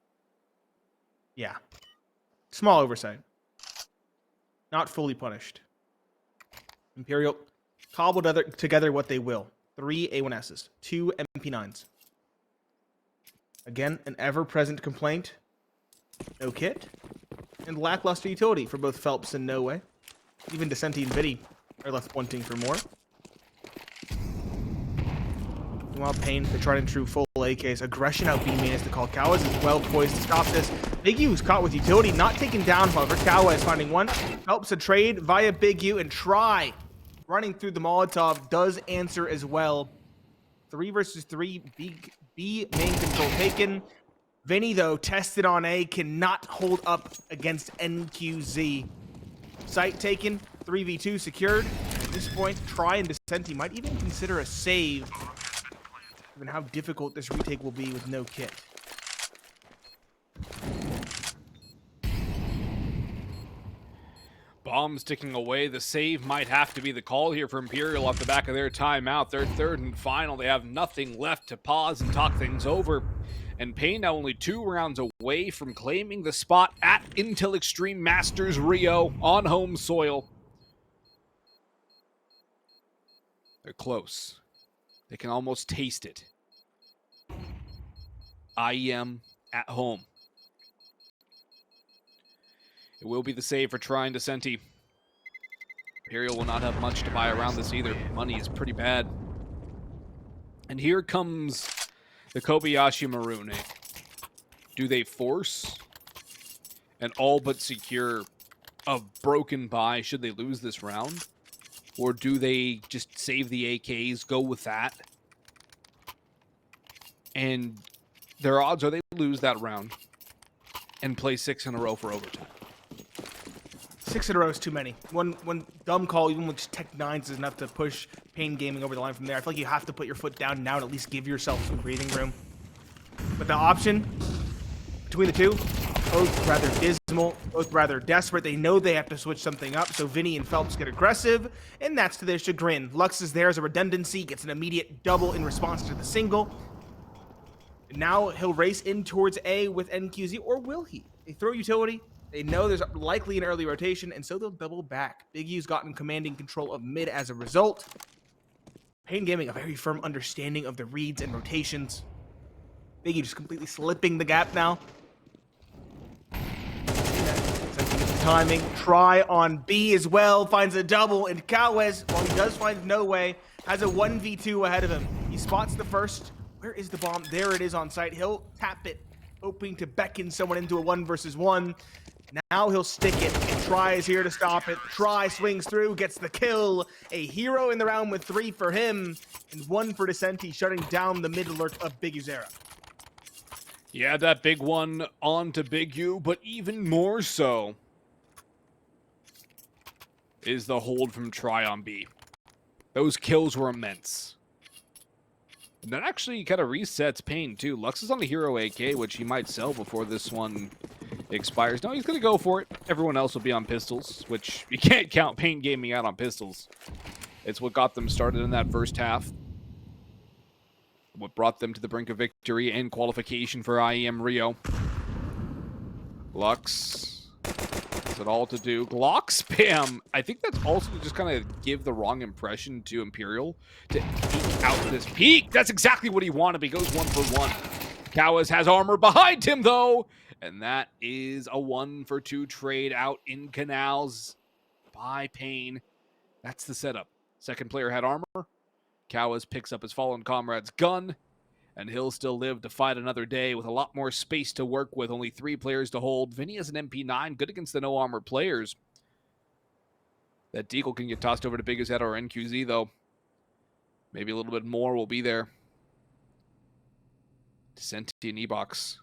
Yeah. Small oversight. Not fully punished. Imperial cobbled together what they will. 3 A1Ss, 2 MP9s. Again, an ever-present complaint. No kit. And lackluster utility for both Phelps and No Way. Even Decentive and Viddy are left wanting for more. Meanwhile, paiN, the tried and true full AKs. Aggression out B main is the call. Cowes is well poised to stop this. Big U is caught with utility, not taken down, however. Cowes finding one. Helps a trade via Big U, and Try running through the Molotov does answer as well. 3 versus 3, B main control taken. Vinny, though, tested on A, cannot hold up against NQZ. Site taken, 3v2 secured. At this point, Try and Decentive might even consider a save, given how difficult this retake will be with no kit. Bombs ticking away. The save might have to be the call here for Imperial off the back of their timeout. Their third and final. They have nothing left to pause and talk things over. And paiN now only 2 rounds away from claiming the spot at Intel Extreme Masters Rio on home soil. They're close. They can almost taste it. IEM at home. It will be the save for trying Decentive. Imperial will not have much to buy around this either. Money is pretty bad. And here comes the Kobayashi Maroon. Do they force and all but secure a broken buy should they lose this round? Or do they just save the AKs, go with that? And their odds are they lose that round and play 6 in a row for overtime. 6 in a row is too many. One dumb call, even with Tech 9s, is enough to push paiN Gaming over the line from there. I feel like you have to put your foot down now and at least give yourself some breathing room. But the option between the two, both rather dismal, both rather desperate. They know they have to switch something up, so Vinny and Phelps get aggressive, and that's to their chagrin. Lux is there as a redundancy, gets an immediate double in response to the single. Now he'll race in towards A with NQZ, or will he? They throw utility, They know there's likely an early rotation, and so they'll double back. Big U's gotten commanding control of mid as a result. paiN Gaming, a very firm understanding of the reads and rotations. Big U just completely slipping the gap now. Timing, try on B as well, finds a double, and Cowes, while he does find No Way, has a 1v2 ahead of him. He spots the first. Where is the bomb? There it is on site. He'll tap it, hoping to beckon someone into a 1 versus 1. Now he'll stick it, and Try is here to stop it. Try swings through, gets the kill. A hero in the round with 3 for him, and 1 for Descenti, shutting down the mid alert of Big U's era. Yeah, that big one onto Big U, but even more so is the hold from Try on B. Those kills were immense. And that actually kind of resets paiN too. Lux is on the Hero AK, which he might sell before this one expires. No, he's going to go for it. Everyone else will be on pistols, which you can't count paiN Gaming out on pistols. It's what got them started in that first half. What brought them to the brink of victory and qualification for IEM Rio. Lux has it all to do. Glock spam. I think that's also to just kind of give the wrong impression to Imperial to peek out this peak. That's exactly what he wanted. He goes 1 for 1. Cowes has armor behind him though, and that is a 1 for 2 trade out in canals by paiN. That's the setup. Second player had armor. Cowes picks up his fallen comrade's gun, and he'll still live to fight another day with a lot more space to work with. Only 3 players to hold. Vinny has an MP9, good against the no armor players. That deagle can get tossed over to Big Azetta or NQZ, though. Maybe a little bit more will be there. Descenti and E-Box,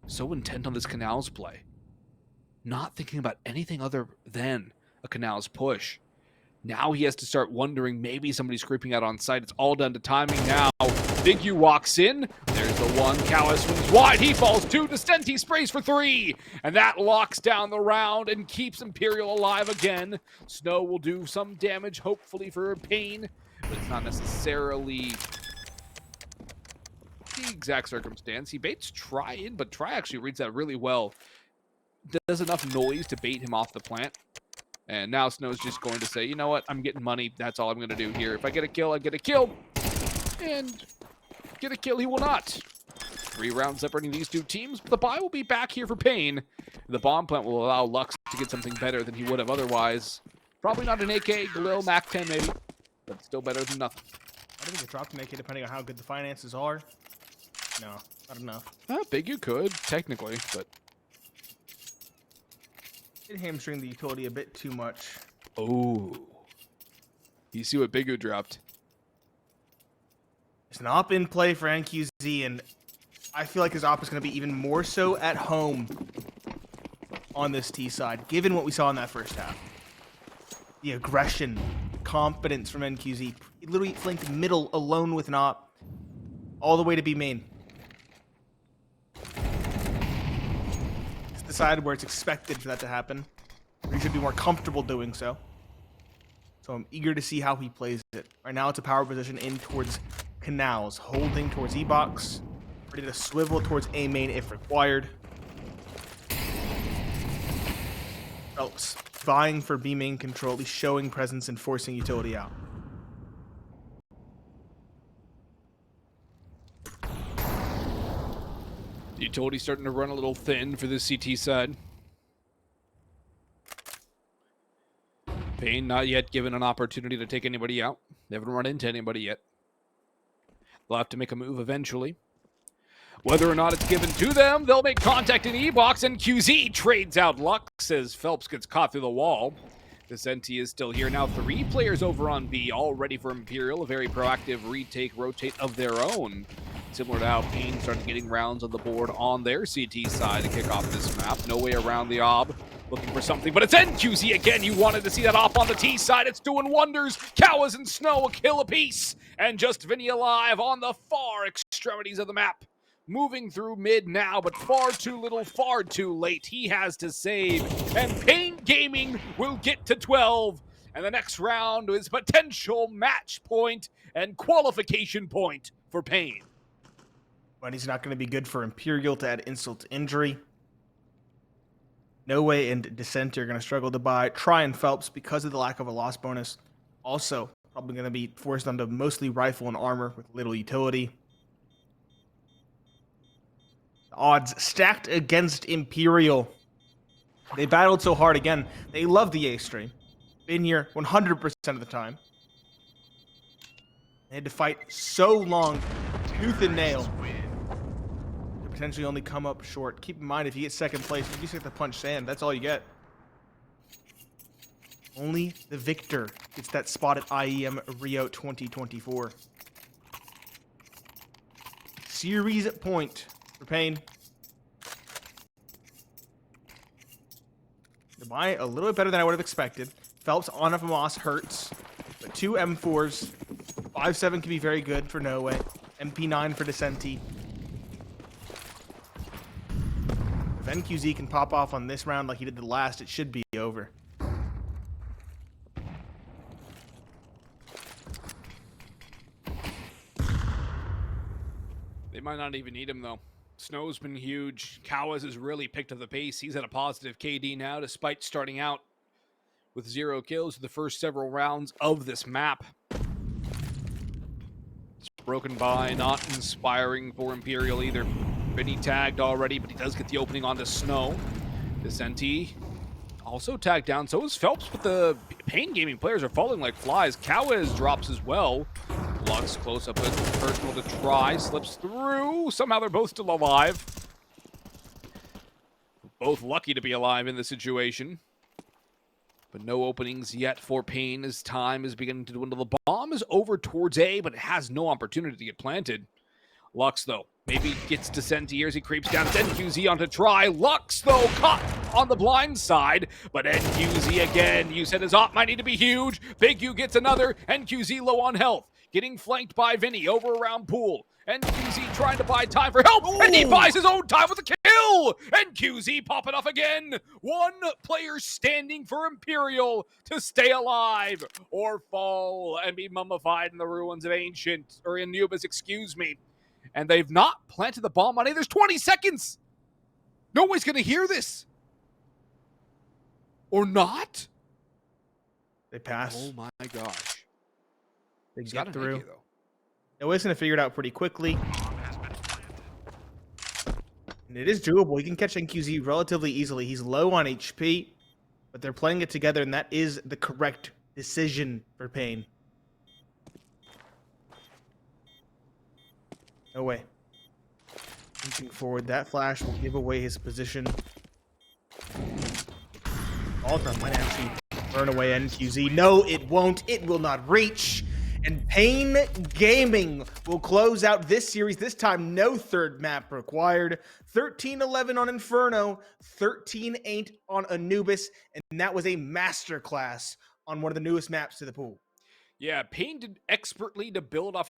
so intent on this Canals play. Not thinking about anything other than a Canals push. Now he has to start wondering, maybe somebody's creeping out on site. It's all done to timing now. Big U walks in. There's the 1. Cowes swings wide. He falls 2. Descenti sprays for 3. And that locks down the round and keeps Imperial alive again. Snow will do some damage, hopefully, for paiN, but it's not necessarily the exact circumstance. He baits Try in, but Try actually reads that really well. Does enough noise to bait him off the plant. And now Snow's just going to say, you know what, I'm getting money. That's all I'm going to do here. If I get a kill, I get a kill. And get a kill, he will not. 3 rounds separating these 2 teams, but the buy will be back here for paiN. The bomb plant will allow Lux to get something better than he would have otherwise. Probably not an AK, Galil, Mac 10 maybe, but still better than nothing. I think it dropped an AK depending on how good the finances are. No, not enough. Big U could, technically, but It hamstringed the utility a bit too much. oh. You see what Big U dropped. It's an op in play for NQZ, and I feel like his op is going to be even more so at home on this T side, given what we saw in that first half. The aggression, confidence from NQZ. He literally flanked middle alone with an op, all the way to B main. It's the side where it's expected for that to happen. Where he should be more comfortable doing so. So I'm eager to see how he plays it. Right now it's a power position in towards Canals, holding towards E-Box, ready to swivel towards A main if required. Phelps vying for B main control, at least showing presence and forcing utility out. The utility's starting to run a little thin for the CT side. paiN not yet given an opportunity to take anybody out. They haven't run into anybody yet. They'll have to make a move eventually. Whether or not it's given to them, they'll make contact in E-Box, and QZ trades out Lux as Phelps gets caught through the wall. Descenti is still here. Now 3 players over on B, all ready for Imperial. A very proactive retake, rotate of their own. Similar to how paiN started getting rounds on the board on their CT side to kick off this map. No way around the ob. Looking for something, but it's NQZ again. You wanted to see that op on the T side. It's doing wonders. Cowes and Snow a kill apiece. And just Vinny alive on the far extremities of the map. Moving through mid now, but far too little, far too late. He has to save. And paiN Gaming will get to 12. And the next round is potential match point and qualification point for paiN. But he's not going to be good for Imperial to add insult to injury. No Way and Dissenter are going to struggle to buy. Try and Phelps, because of the lack of a loss bonus, also probably going to be forced onto mostly rifle and armor with little utility. The odds stacked against Imperial. They battled so hard again. They love the A stream. Been here 100% of the time. They had to fight so long, tooth and nail, to potentially only come up short. Keep in mind, if you get second place, if you just get the punch sand, that's all you get. Only the victor gets that spot at IEM Rio 2024. Series point for paiN. The buy a little bit better than I would have expected. Phelps on a Moss hurts, but 2 M4s. 5-7 can be very good for No Way. MP9 for Dissenti. If NQZ can pop off on this round like he did the last, it should be over. They might not even need him, though. Snow's been huge. Kawaz has really picked up the pace. He's at a positive KD now, despite starting out with 0 kills the first several rounds of this map. It's broken by, not inspiring for Imperial either. Benny tagged already, but he does get the opening onto Snow. Dissenti also tagged down. So is Phelps, but the paiN Gaming players are falling like flies. Kawaz drops as well. Lux close up with personal to try, slips through. Somehow they're both still alive. Both lucky to be alive in the situation. But no openings yet for paiN as time is beginning to dwindle. The bomb is over towards A, but it has no opportunity to get planted. Lux, though, maybe gets Dissenti here as he creeps down. It's NQZ on to try. Lux, though, caught on the blind side. But NQZ again. You said his op might need to be huge. Big U gets another. NQZ low on health. Getting flanked by Vinny over around Pool. NQZ trying to buy time for help. Ooh. And he buys his own time with a kill. NQZ popping off again. One player standing for Imperial to stay alive or fall and be mummified in the ruins of Anubis, excuse me. And they've not planted the bomb on A. There's 20 seconds. Nobody's going to hear this. Or not? They pass. Oh my gosh. They He's get through. though. Noah's going to figure it out pretty quickly. And it is doable. He can catch NQZ relatively easily. He's low on HP, but they're playing it together, and that is the correct decision for paiN. No way. Inching forward, that flash will give away his position. Ultra might actually burn away NQZ. No, it won't. It will not reach. And paiN Gaming will close out this series. This time, no third map required. 13-11 on Inferno, 13-8 on Anubis, and that was a masterclass on one of the newest maps to the pool. Yeah, paiN did expertly to build off